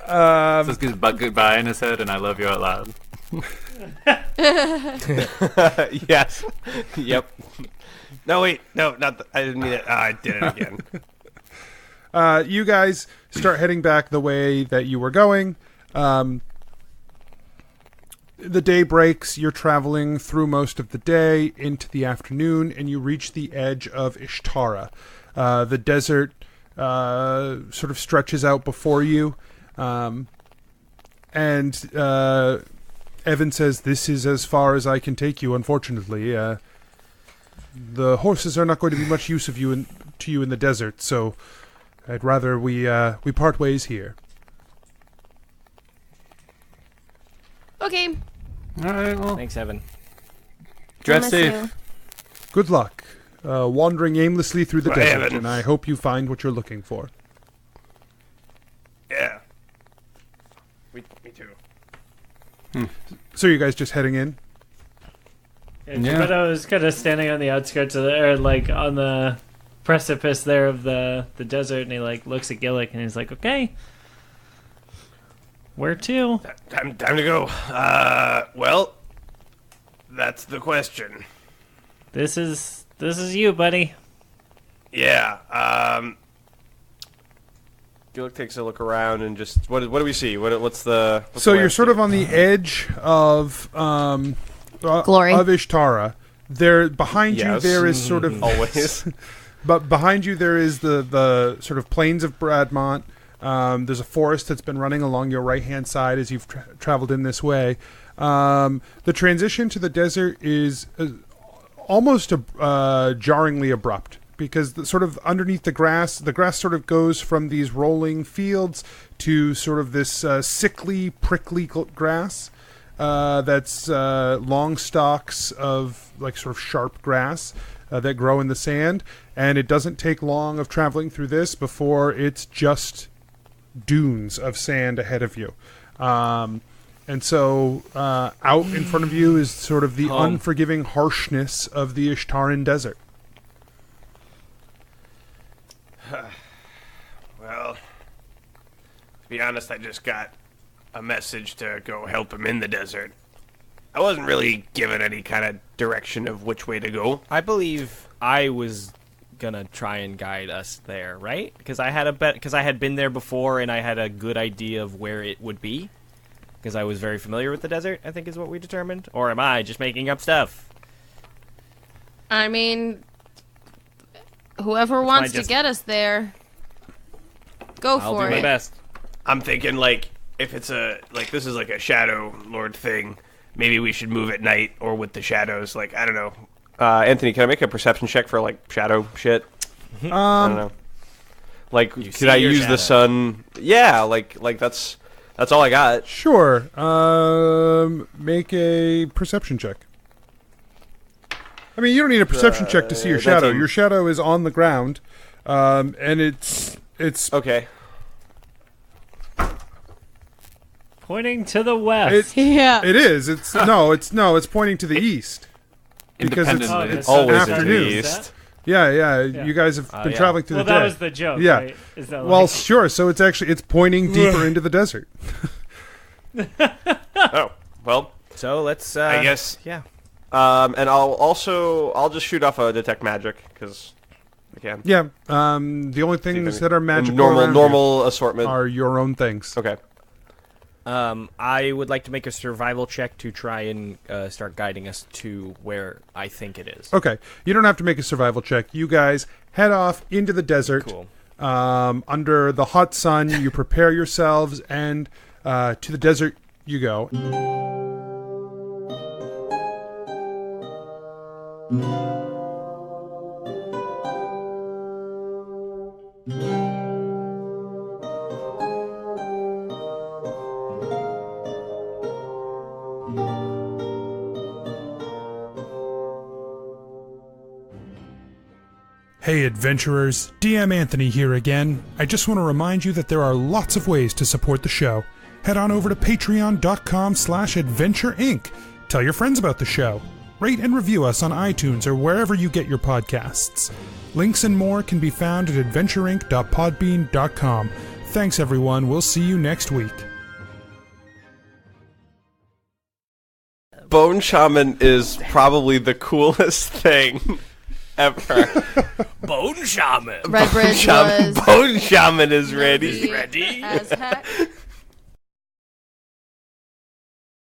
Says goodbye in his head, and I love you out loud. Yes. Yep. No, wait. No, not. I didn't mean it. I did it again. You guys start heading back the way that you were going. The day breaks. You're traveling through most of the day into the afternoon, and you reach the edge of Ishtara. The desert sort of stretches out before you, and Evan says, "This is as far as I can take you, unfortunately. The horses are not going to be much use to you in the desert, so I'd rather we part ways here." Okay. All right, well, Thanks, Evan. drive Miss safe. you. Good luck, wandering aimlessly through the Bye, desert, Evan. and I hope you find what you're looking for. Yeah. Me too. So you guys just heading in? And Yeah. Gebetto is kind of standing on the outskirts of or like on the precipice there of the desert, and he like looks at Gillick and he's like, "Okay, where to?" Time to go. Well, that's the question. This is you, buddy. Yeah. Gillick takes a look around and just what do we see? What's the so you're sort of on the edge of Glory of Ishtara. There behind you there is sort of always, but behind you there is the sort of plains of Bradmont. There's a forest that's been running along your right hand side as you've traveled in this way. The transition to the desert is almost jarringly abrupt. Because sort of underneath the grass sort of goes from these rolling fields to sort of this sickly, prickly grass that's long stalks of like sort of sharp grass that grow in the sand. And it doesn't take long of traveling through this before it's just dunes of sand ahead of you. And so out in front of you is sort of the unforgiving harshness of the Ishtaran desert. Well, to be honest, I just got a message to go help him in the desert. I wasn't really given any kind of direction of which way to go. I believe I was gonna try and guide us there, right? Because I had been there before and I had a good idea of where it would be. Because I was very familiar with the desert, I think is what we determined. Or am I just making up stuff? I mean, whoever wants to get us there, go I'll for do it. my best. I'm thinking, like, if it's this is like a Shadow Lord thing, maybe we should move at night or with the shadows. Like, I don't know. Anthony, can I make a perception check for, like, shadow shit? I don't know. Like, could I use the sun? Yeah, like that's all I got. Sure. Make a perception check. I mean, you don't need a perception check to see your shadow. Your shadow is on the ground, and it's okay. Pointing to the west. It is. It's pointing to the east because it's always afternoon. to the east. Yeah. You guys have been traveling through the day. Well, that was the joke. Yeah. Right? Is that well, sure. So it's pointing deeper into the desert. Oh well. So let's. I guess. Yeah. And I'll just shoot off a detect magic because I can. Yeah. The only things that are magical normal assortment are your own things. Okay. I would like to make a survival check to try and start guiding us to where I think it is. Okay. You don't have to make a survival check. You guys head off into the desert. Cool. Under the hot sun, you prepare yourselves, and to the desert you go. Hey adventurers, DM Anthony here again. I just want to remind you that there are lots of ways to support the show. Head on over to patreon.com/adventureinc. Tell your friends about the show. Rate and review us on iTunes or wherever you get your podcasts. Links and more can be found at adventureinc.podbean.com. Thanks everyone, we'll see you next week. Bone Shaman is probably the coolest thing ever. Bone Shaman. Redbridge was Bone Shaman is ready. as heck.